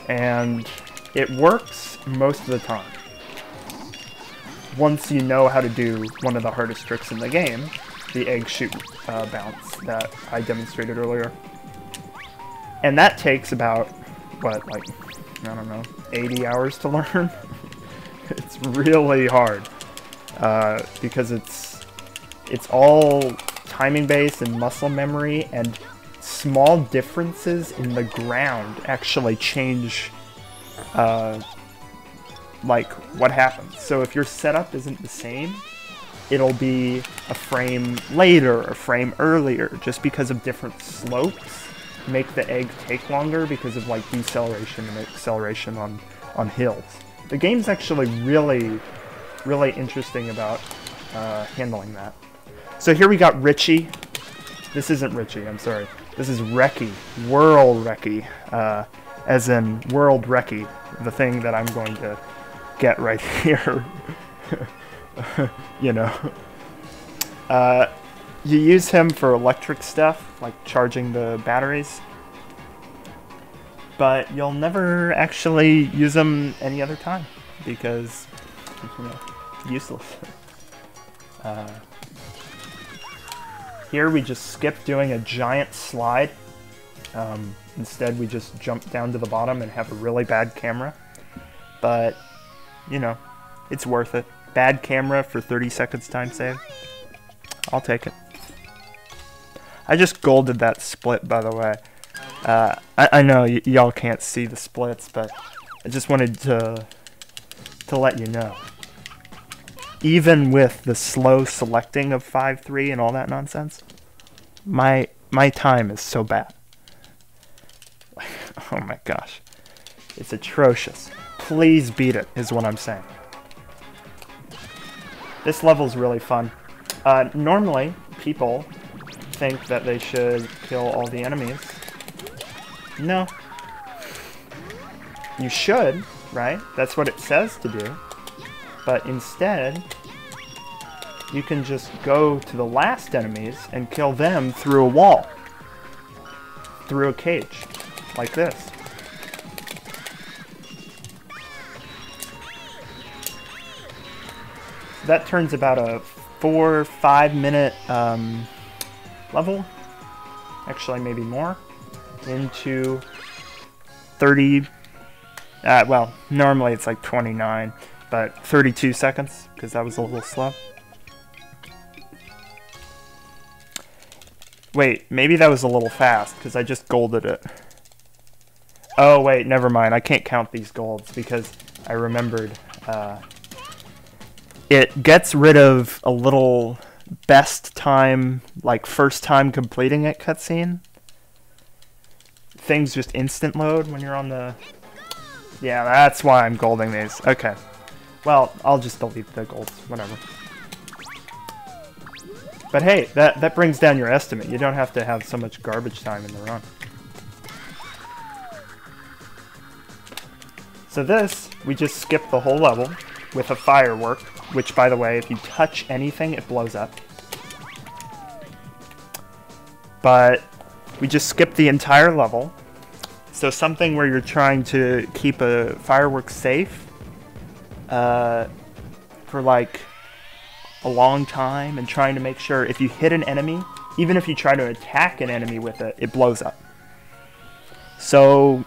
S1: and it works most of the time. Once you know how to do one of the hardest tricks in the game, the egg shoot bounce that I demonstrated earlier. And that takes about, what, like, I don't know, 80 hours to learn? It's really hard, because it's all timing based and muscle memory, and small differences in the ground actually change like what happens. So if your setup isn't the same, it'll be a frame later, a frame earlier, just because of different slopes make the egg take longer because of like deceleration and acceleration on hills. The game's actually really interesting about handling that. So here we got Richie. This isn't Richie, I'm sorry. This is Reki, World Reki, as in World Reki, the thing that I'm going to get right here. You know. You use him for electric stuff, like charging the batteries. But you'll never actually use him any other time, because, you know, useless. Here we just skip doing a giant slide. Instead we just jump down to the bottom and have a really bad camera. But, you know, it's worth it. Bad camera for 30 seconds time save. I'll take it. I just golded that split, by the way. I know y'all can't see the splits, but I just wanted to let you know. Even with the slow selecting of 5-3 and all that nonsense, my time is so bad. Oh my gosh. It's atrocious. Please beat it, is what I'm saying. This level's really fun. Normally, people think that they should kill all the enemies. No. You should, right? That's what it says to do. But instead, you can just go to the last enemies and kill them through a wall. Through a cage. Like this. That turns about a 4 or 5 minute level, actually maybe more, into 30, well, normally it's like 29, but 32 seconds, because that was a little slow. Wait, maybe that was a little fast, because I just golded it. Oh wait, never mind, I can't count these golds, because I remembered, it gets rid of a little best time, like first time completing it cutscene. Things just instant load when you're on the... Yeah, that's why I'm golding these. Okay. Well, I'll just delete the golds, whatever. But hey, that brings down your estimate. You don't have to have so much garbage time in the run. So this, we just skip the whole level with a firework, which, by the way, if you touch anything, it blows up. But we just skip the entire level. So something where you're trying to keep a firework safe for like a long time, and trying to make sure if you hit an enemy even if you try to attack an enemy with it, it blows up. So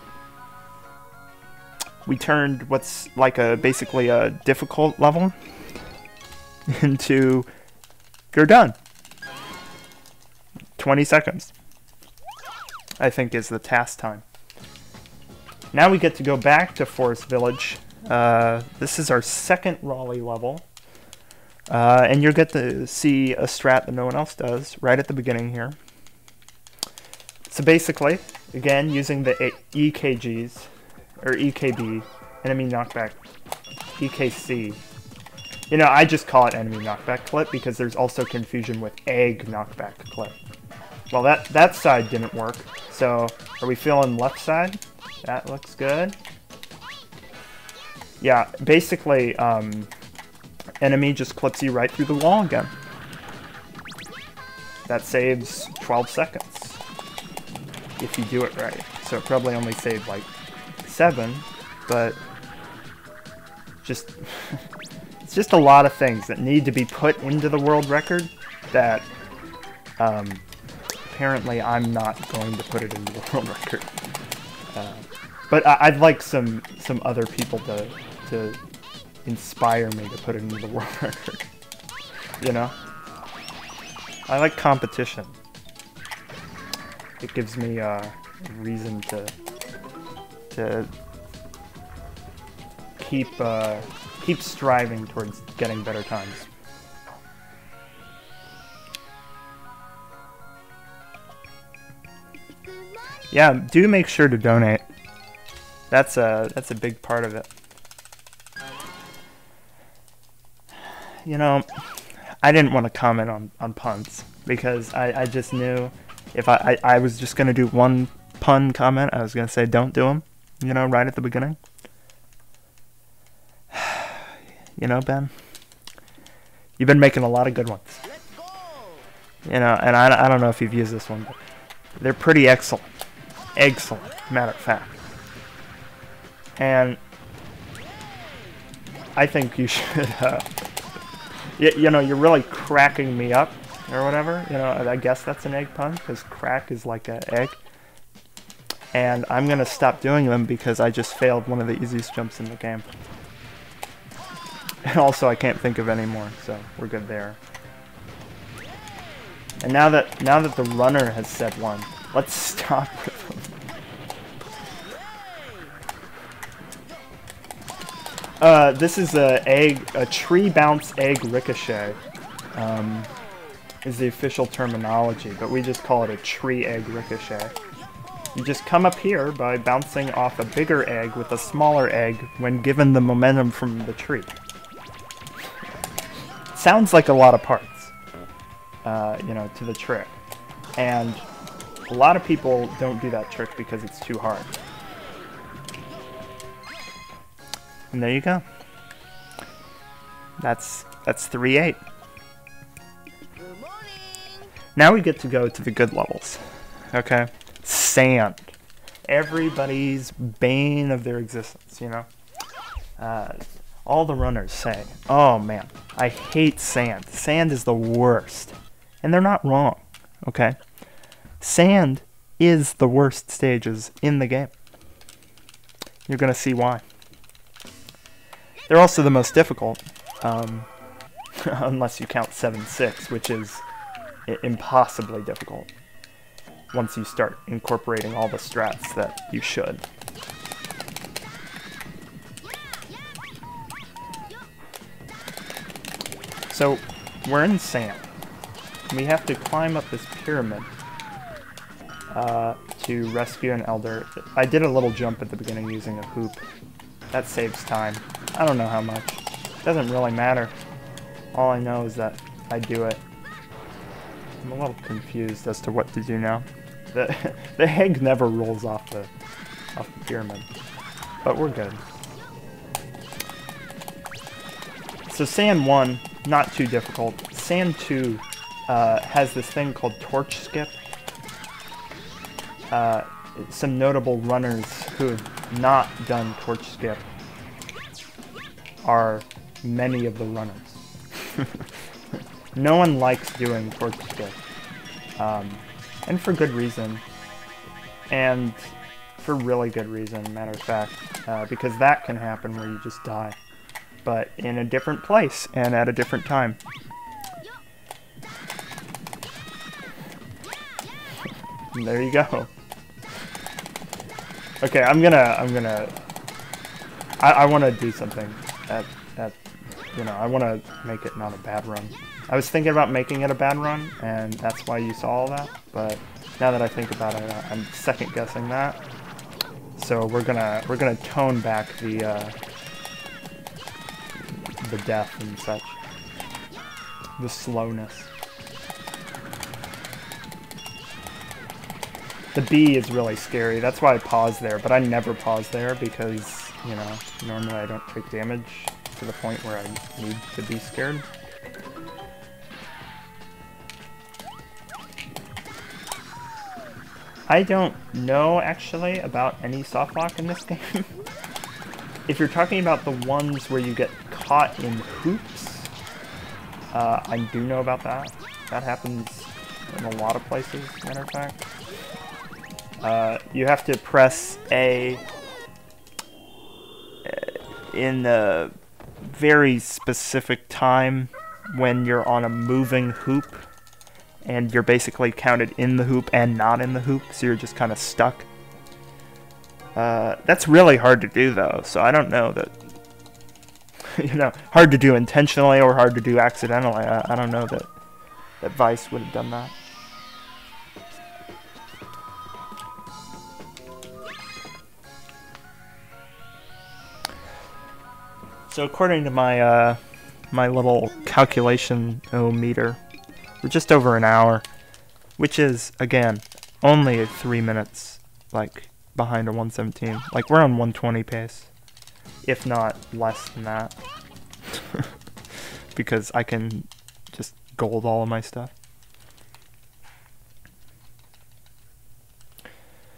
S1: we turned what's like basically a difficult level into you're done. 20 seconds, I think, is the task time. Now we get to go back to Forest Village. This is our second Raleigh level. And you'll get to see a strat that no one else does right at the beginning here. So basically, again, using the EKGs, or EKB, enemy knockback, EKC. You know, I just call it enemy knockback clip because there's also confusion with egg knockback clip. Well, that side didn't work. So, are we feeling left side? That looks good. Yeah, basically, enemy just clips you right through the wall again. That saves 12 seconds if you do it right. So it probably only saved like 7, but just it's just a lot of things that need to be put into the world record that apparently I'm not going to put it in the world record. But I'd like some other people to inspire me to put it into the world record. You know? I like competition. It gives me a reason to keep striving towards getting better times. Yeah, do make sure to donate. That's a big part of it. You know, I didn't want to comment on puns because I just knew if I was just going to do one pun comment, I was going to say don't do them, you know, right at the beginning. You know, Ben, you've been making a lot of good ones. You know, and I don't know if you've used this one, but they're pretty excellent. Excellent, matter of fact. And I think you should, you know, you're really cracking me up, or whatever. You know, I guess that's an egg pun, because crack is like an egg. And I'm going to stop doing them because I just failed one of the easiest jumps in the game. And also, I can't think of any more, so we're good there. And now that the runner has said one, let's stop with them. This is a tree bounce egg ricochet, is the official terminology, but we just call it a tree egg ricochet. You just come up here by bouncing off a bigger egg with a smaller egg when given the momentum from the tree. Sounds like a lot of parts, you know, to the trick. And a lot of people don't do that trick because it's too hard. And there you go. That's 3-8. Now we get to go to the good levels. Okay? Sand. Everybody's bane of their existence, you know? All the runners say, oh man, I hate sand. Sand is the worst. And they're not wrong, okay? Sand is the worst stages in the game. You're gonna see why. They're also the most difficult, unless you count 7-6, which is impossibly difficult once you start incorporating all the strats that you should. So, we're in sand. We have to climb up this pyramid to rescue an elder. I did a little jump at the beginning using a hoop. That saves time. I don't know how much. Doesn't really matter. All I know is that I do it. I'm a little confused as to what to do now. The egg never rolls off the pyramid. But we're good. So Sand 1, not too difficult. Sand 2 has this thing called torch skip. Some notable runners who have not done torch skip are many of the runners. No one likes doing torch skip. And for good reason. And for really good reason, matter of fact. Because that can happen where you just die. But in a different place and at a different time. And there you go. Okay, I want to do something I want to make it not a bad run. I was thinking about making it a bad run, and that's why you saw all that, but now that I think about it, I'm second guessing that. So we're gonna tone back the death and such. The slowness. The B is really scary, that's why I paused there, but I never pause there because, you know, normally I don't take damage to the point where I need to be scared. I don't know, actually, about any softlock in this game. If you're talking about the ones where you get caught in hoops, I do know about that. That happens in a lot of places, matter of fact. You have to press A in a very specific time when you're on a moving hoop, and you're basically counted in the hoop and not in the hoop, so you're just kind of stuck. That's really hard to do, though, so I don't know that, you know, hard to do intentionally or hard to do accidentally. I don't know that Vice would have done that. So according to my my little calculation-o-meter, we're just over an hour, which is, again, only 3 minutes, like, behind a 117. Like, we're on 120 pace, if not less than that, because I can just gold all of my stuff.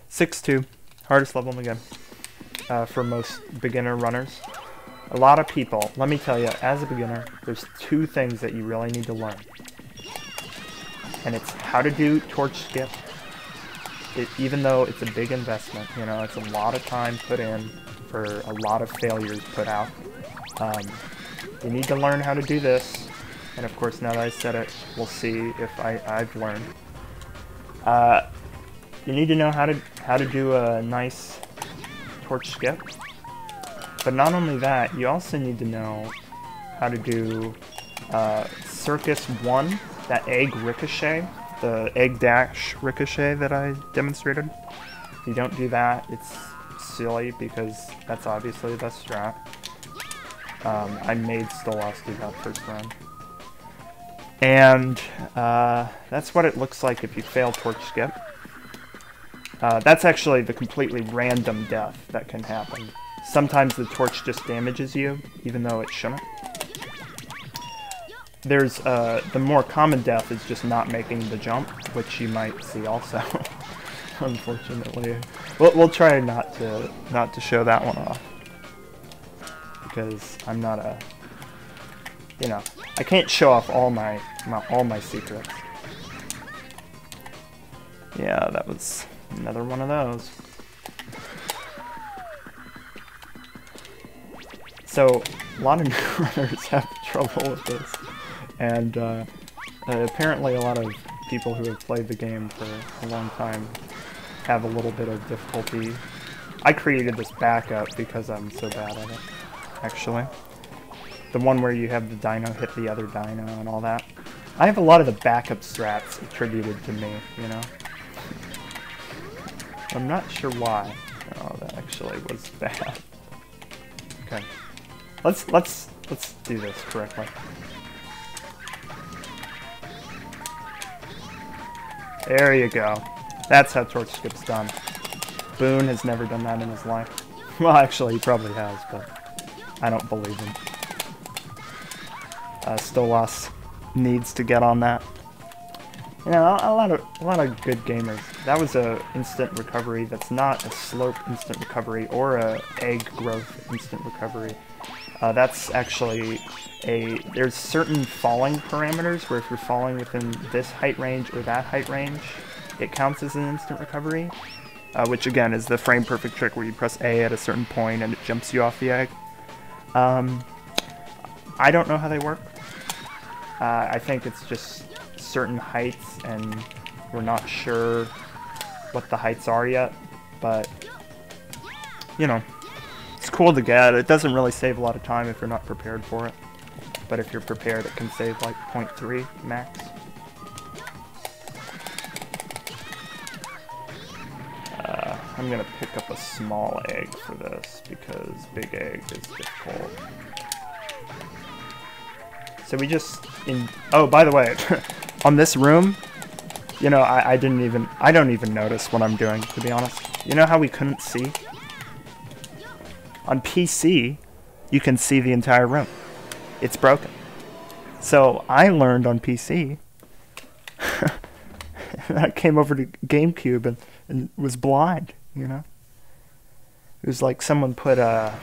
S1: 6-2, hardest level in the game, for most beginner runners. A lot of people, let me tell you, as a beginner, there's 2 things that you really need to learn. And it's how to do torch skip, even though it's a big investment, you know, it's a lot of time put in for a lot of failures put out. You need to learn how to do this, and of course now that I said it, we'll see if I've learned. You need to know how to do a nice torch skip. But not only that, you also need to know how to do Circus 1, that egg ricochet, the egg dash ricochet that I demonstrated. If you don't do that, it's silly because that's obviously the best strat. I made Stolas do that first run. And that's what it looks like if you fail torch skip. That's actually the completely random death that can happen. Sometimes the torch just damages you, even though it shouldn't. There's, the more common death is just not making the jump, which you might see also, unfortunately. We'll try not to show that one off. Because I'm not a, you know, I can't show off all my secrets. Yeah, that was another one of those. So, a lot of new runners have trouble with this, and apparently a lot of people who have played the game for a long time have a little bit of difficulty. I created this backup because I'm so bad at it, actually. The one where you have the dino hit the other dino and all that. I have a lot of the backup strats attributed to me, you know? I'm not sure why. Oh, that actually was bad. Okay. Let's do this correctly. There you go. That's how torch skip's done. Boone has never done that in his life. Well, actually, he probably has, but I don't believe him. Stolas needs to get on that. You know, a lot of good gamers. That was a instant recovery. That's not a slope instant recovery or a egg growth instant recovery. That's actually there's certain falling parameters where if you're falling within this height range or that height range, it counts as an instant recovery, which again is the frame perfect trick where you press A at a certain point and it jumps you off the egg. I don't know how they work. I think it's just certain heights, and we're not sure what the heights are yet, but you know, it's cool to get. It doesn't really save a lot of time if you're not prepared for it, but if you're prepared it can save like 0.3 max. I'm gonna pick up a small egg for this because big egg is difficult. So we just oh, by the way, on this room, you know, I don't even notice what I'm doing, to be honest. You know how we couldn't see? On PC, you can see the entire room. It's broken. So I learned on PC. I came over to GameCube and was blind, you know? It was like someone put a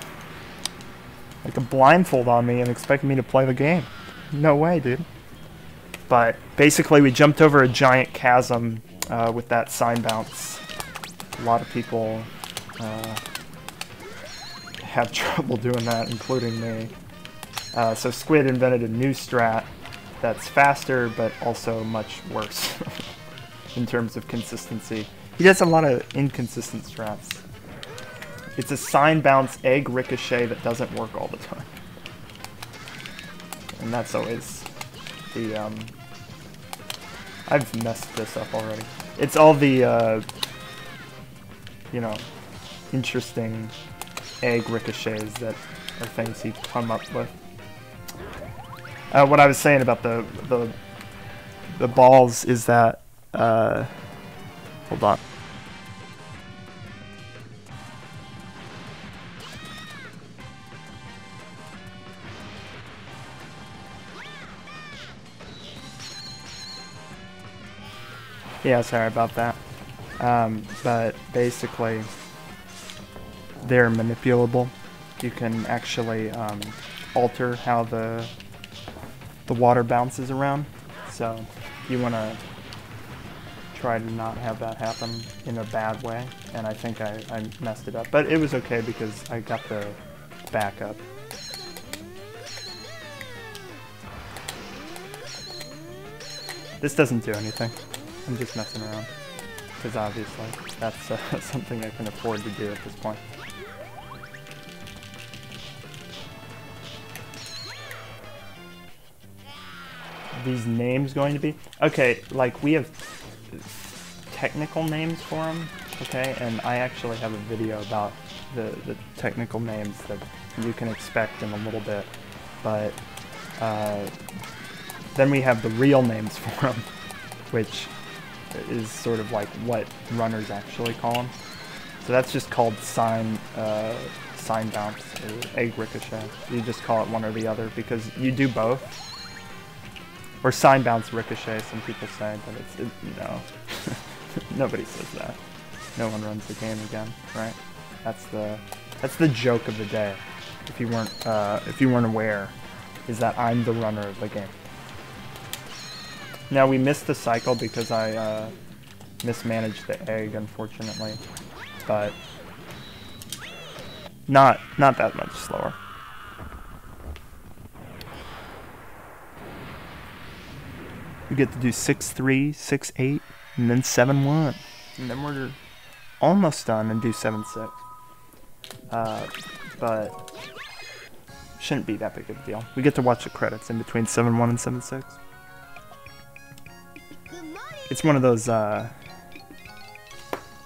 S1: blindfold on me and expected me to play the game. No way, dude. But basically we jumped over a giant chasm with that sign bounce. A lot of people have trouble doing that, including me. So Squid invented a new strat that's faster, but also much worse in terms of consistency. He does a lot of inconsistent strats. It's a sign bounce egg ricochet that doesn't work all the time. And that's always the, I've messed this up already. It's all the, you know, interesting egg ricochets that are things he come up with. What I was saying about the balls is that, hold on. Yeah, sorry about that. But basically, they're manipulable. You can actually alter how the water bounces around. So you want to try to not have that happen in a bad way. And I think I messed it up. But it was okay because I got the backup. This doesn't do anything. I'm just messing around, because obviously that's something I can afford to do at this point. These names going to be? Okay, like we have technical names for them, okay, and I actually have a video about the technical names that you can expect in a little bit, but then we have the real names for them, which is sort of like what runners actually call them. So that's just called sign bounce or egg ricochet. You just call it one or the other because you do both. Or sign bounce ricochet, some people say, but no. Nobody says that. No one runs the game again, right? That's the joke of the day. If you weren't aware, is that I'm the runner of the game. Now we missed the cycle because I mismanaged the egg, unfortunately, but not that much slower. We get to do 6-3, 6-8, and then 7-1, and then we're almost done and do 7-6. But shouldn't be that big of a deal. We get to watch the credits in between 7-1 and 7-6. It's one of those, well,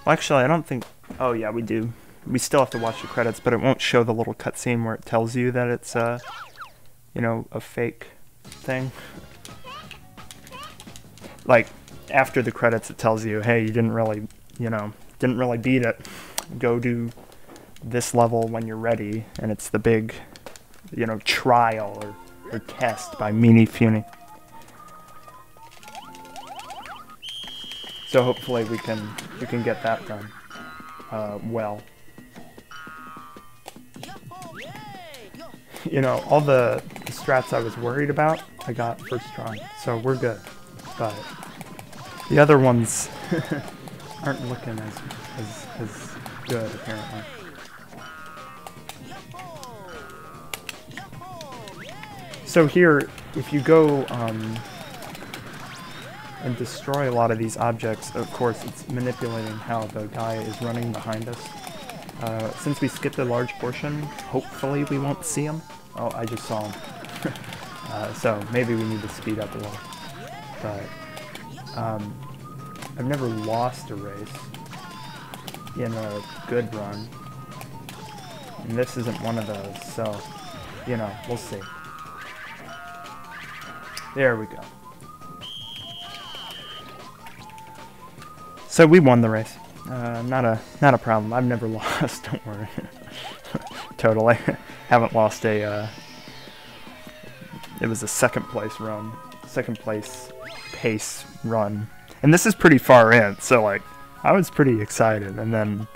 S1: actually, I don't think, oh yeah, we do. We still have to watch the credits, but it won't show the little cutscene where it tells you that it's, you know, a fake thing. Like, after the credits, it tells you, hey, you didn't really, you know, didn't really beat it. Go do this level when you're ready, and it's the big, you know, trial or test by Meanie Funie. So hopefully we can get that done well. you know, all the strats I was worried about, I got first try, so we're good. But the other ones aren't looking as good, apparently. So here, if you go and destroy a lot of these objects, of course, it's manipulating how the guy is running behind us. Since we skipped a large portion, hopefully we won't see him. Oh, I just saw him. So maybe we need to speed up a little. But I've never lost a race in a good run. And this isn't one of those, so, you know, we'll see. There we go. So we won the race. Not a problem. I've never lost. Don't worry. Totally. Haven't lost a. It was a second place run, second place pace run, and this is pretty far in. So like, I was pretty excited, and then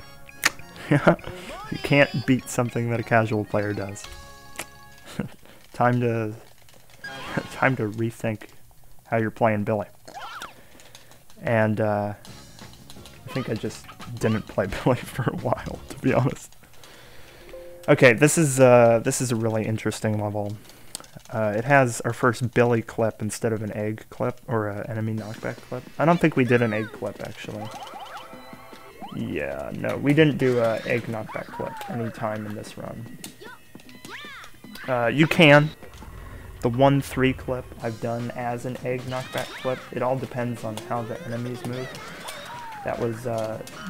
S1: you can't beat something that a casual player does. Time to rethink how you're playing Billy. And I think I just didn't play Billy for a while, to be honest. Okay, this is a really interesting level. It has our first Billy clip instead of an egg clip, or an enemy knockback clip. I don't think we did an egg clip, actually. Yeah, no, we didn't do an egg knockback clip any time in this run. You can. The 1-3 clip I've done as an egg knockback clip. It all depends on how the enemies move. That was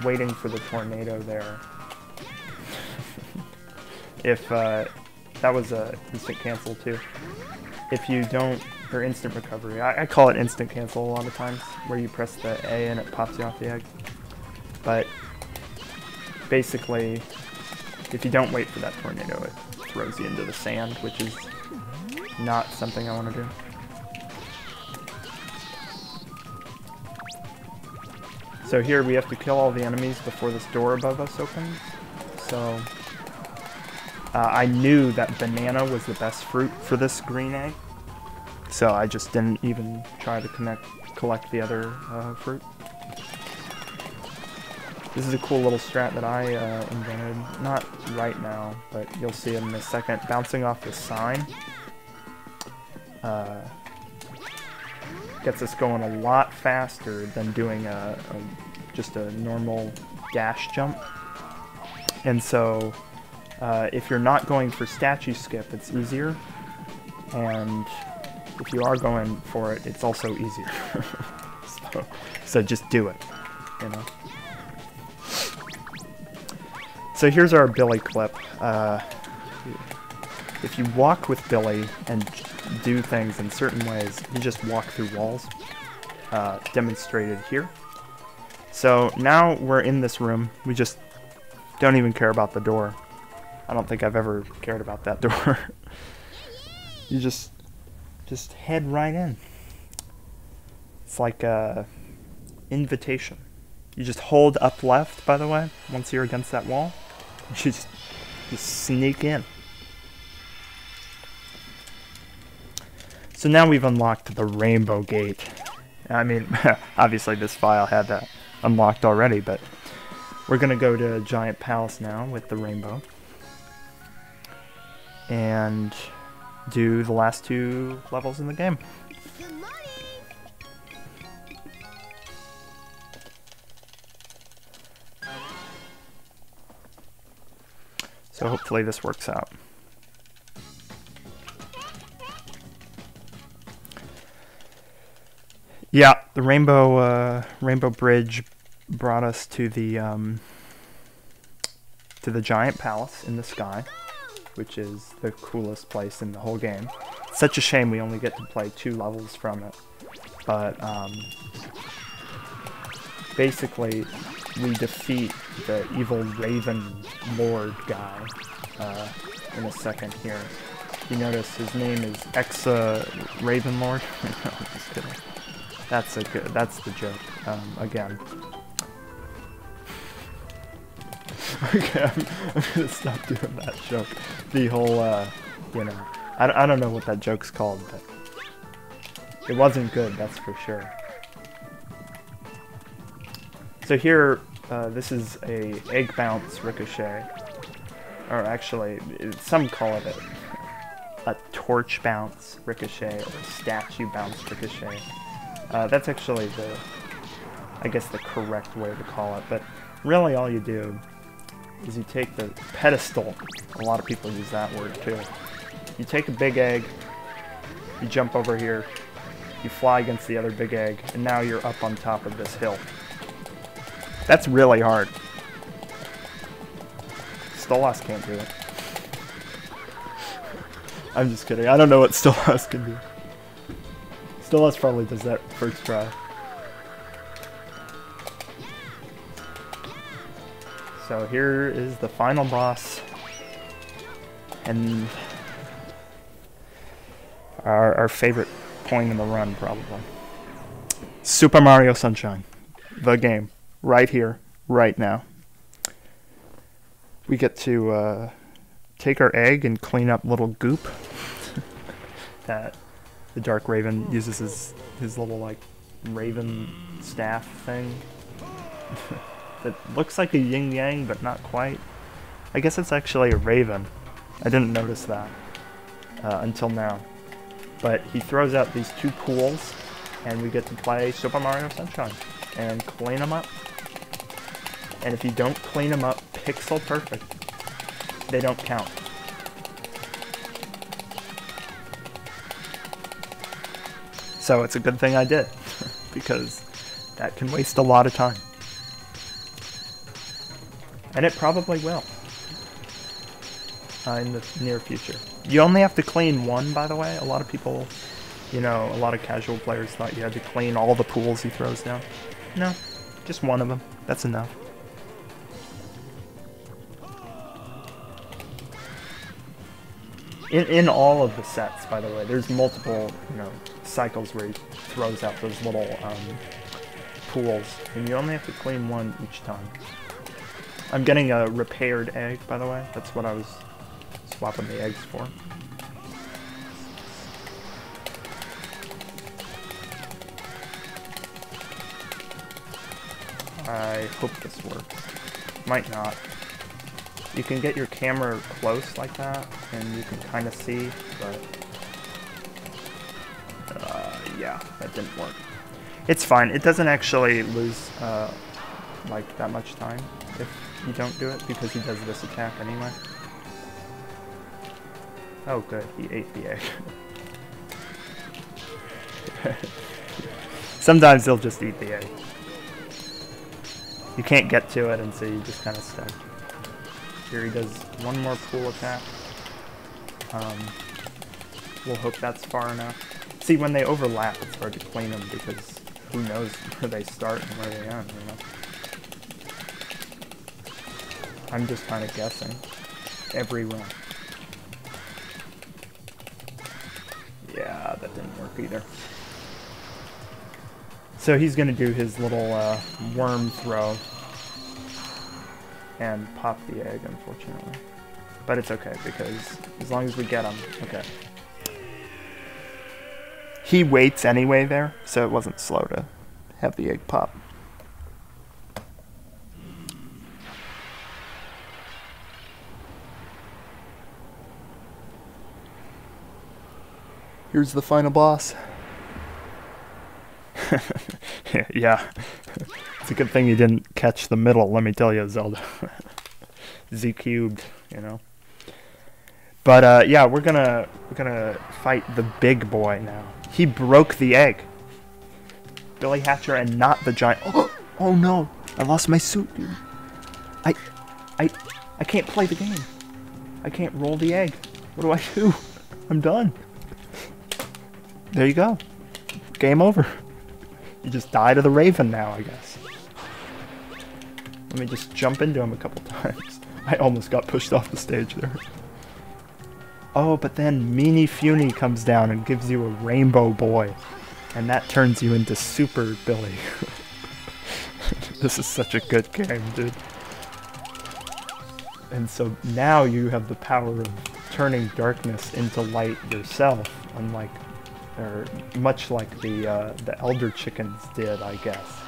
S1: waiting for the tornado there. If that was a instant cancel too. If you don't, or instant recovery. I call it instant cancel a lot of times, where you press the A and it pops you off the egg. But basically, if you don't wait for that tornado, it throws you into the sand, which is not something I want to do. So here we have to kill all the enemies before this door above us opens. So I knew that banana was the best fruit for this green egg, so I just didn't even try to collect the other fruit. This is a cool little strat that I invented, not right now, but you'll see it in a second. Bouncing off the sign gets us going a lot faster than doing just a normal dash jump. And so if you're not going for statue skip, it's easier, and if you are going for it, it's also easier. so just do it, you know. So here's our Billy clip. If you walk with Billy and do things in certain ways, you just walk through walls, demonstrated here. So now we're in this room. We just don't even care about the door. I don't think I've ever cared about that door. You just head right in. It's like a invitation. You just hold up left, by the way, once you're against that wall. You just sneak in. So now we've unlocked the rainbow gate. I mean, obviously this file had that unlocked already, but we're gonna go to Giant Palace now with the rainbow and do the last 2 levels in the game. So hopefully this works out. Yeah, the rainbow bridge brought us to the Giant Palace in the sky, which is the coolest place in the whole game. It's such a shame we only get to play 2 levels from it, but basically we defeat the evil Raven Lord guy in a second here. You notice his name is Raven Lord. No, I'm just kidding. That's the joke, again. Okay, I'm gonna stop doing that joke. The whole, you know, I don't know what that joke's called, but it wasn't good, that's for sure. So here, this is a egg bounce ricochet, or actually, some call it a torch bounce ricochet or a statue bounce ricochet. That's actually I guess the correct way to call it, but really all you do is you take the pedestal. A lot of people use that word too. You take a big egg, you jump over here, you fly against the other big egg, and now you're up on top of this hill. That's really hard. Stolas can't do it. I'm just kidding. I don't know what Stolas can do. Stolas probably does that first try. So here is the final boss. And our favorite point in the run, probably. Super Mario Sunshine. The game. Right here. Right now. We get to take our egg and clean up little goop that the Dark Raven uses his little, like, raven staff thing. That looks like a yin-yang, but not quite. I guess it's actually a raven. I didn't notice that until now. But he throws out these two pools, and we get to play Super Mario Sunshine and clean them up. And if you don't clean them up pixel perfect, they don't count. So it's a good thing I did, because that can waste a lot of time. And it probably will in the near future. You only have to clean one, by the way. A lot of people, you know, a lot of casual players thought you had to clean all the pools he throws down. No, just one of them. That's enough. In all of the sets, by the way, there's multiple, you know, cycles where he throws out those little pools, and you only have to clean one each time. I'm getting a repaired egg, by the way. That's what I was swapping the eggs for. I hope this works. Might not. You can get your camera close like that, and you can kind of see, but yeah, that didn't work. It's fine. It doesn't actually lose like that much time if you don't do it, because he does this attack anyway. Oh good, he ate the egg. Sometimes he'll just eat the egg. You can't get to it, and so you just kind of stuck. Here he does one more pool attack. We'll hope that's far enough. See, when they overlap, it's hard to clean them, because who knows where they start and where they end, you know? I'm just kind of guessing every run. Yeah, that didn't work either. So he's going to do his little worm throw and pop the egg, unfortunately. But it's okay, because as long as we get him, okay. He waits anyway there, so it wasn't slow to have the egg pop. Here's the final boss. Yeah. It's a good thing you didn't catch the middle, let me tell you, Zelda. Z cubed, you know. But yeah, we're gonna fight the big boy now. He broke the egg. Billy Hatcher and not the giant. Oh no! I lost my suit, dude. I can't play the game. I can't roll the egg. What do I do? I'm done. There you go. Game over. You just die to the Raven now, I guess. Let me just jump into him a couple times. I almost got pushed off the stage there. Oh, but then Meanie Funie comes down and gives you a rainbow boy. And that turns you into Super Billy. This is such a good game, dude. And so now you have the power of turning darkness into light yourself, unlike, or much like the elder chickens did, I guess.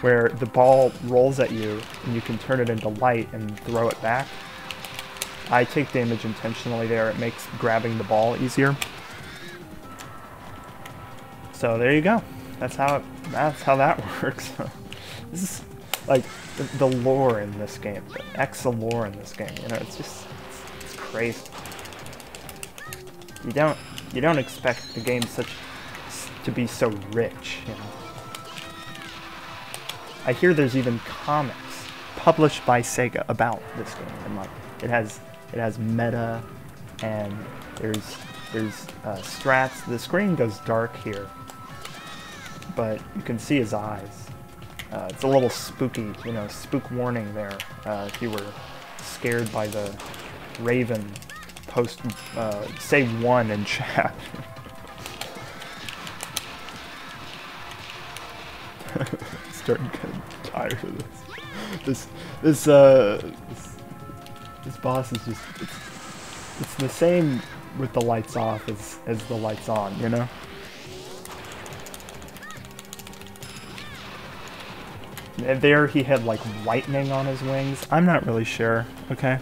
S1: Where the ball rolls at you and you can turn it into light and throw it back. I take damage intentionally there. It makes grabbing the ball easier. So there you go. That's how that works. This is like the lore in this game, the exeloar in this game. You know, it's just it's crazy. You don't expect the game to be so rich. You know. I hear there's even comics published by Sega about this game, and like it has meta, and there's strats. The screen goes dark here, but you can see his eyes. It's a little spooky, you know, spook warning there. If you were scared by the Raven, say 1 in chat. Starting getting tired of this. This boss is just it's the same with the lights off as the lights on, you know? And there he had like lightning on his wings. I'm not really sure, okay?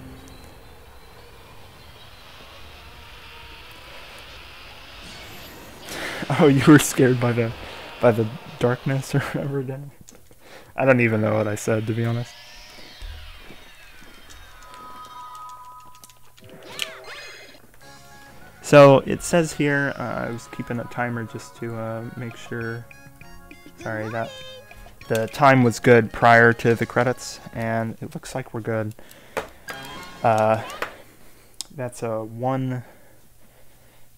S1: Oh, you were scared by the darkness or whatever, Dan? I don't even know what I said, to be honest. So it says here, I was keeping a timer just to make sure, sorry, that the time was good prior to the credits, and it looks like we're good. That's a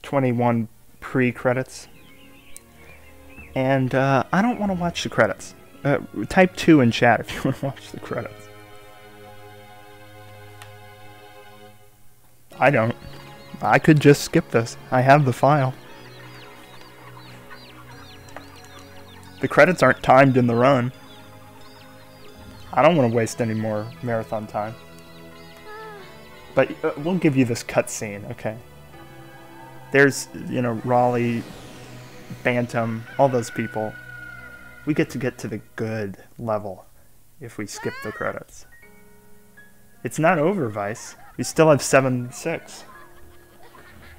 S1: 1:21 pre-credits. And I don't want to watch the credits. Type 2 in chat if you want to watch the credits. I don't. I could just skip this. I have the file. The credits aren't timed in the run. I don't want to waste any more marathon time. But we'll give you this cutscene, okay? There's, you know, Raleigh, Bantam, all those people. We get to the good level if we skip the credits. It's not over, Vice. We still have 7-6.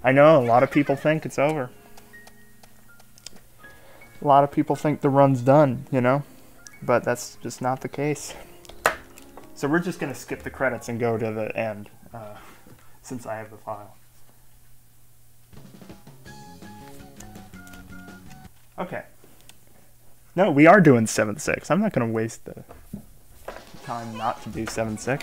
S1: I know, a lot of people think it's over. A lot of people think the run's done, you know? But that's just not the case. So we're just going to skip the credits and go to the end, since I have the file. Okay. No, we are doing 7-6. I'm not going to waste the time not to do 7-6.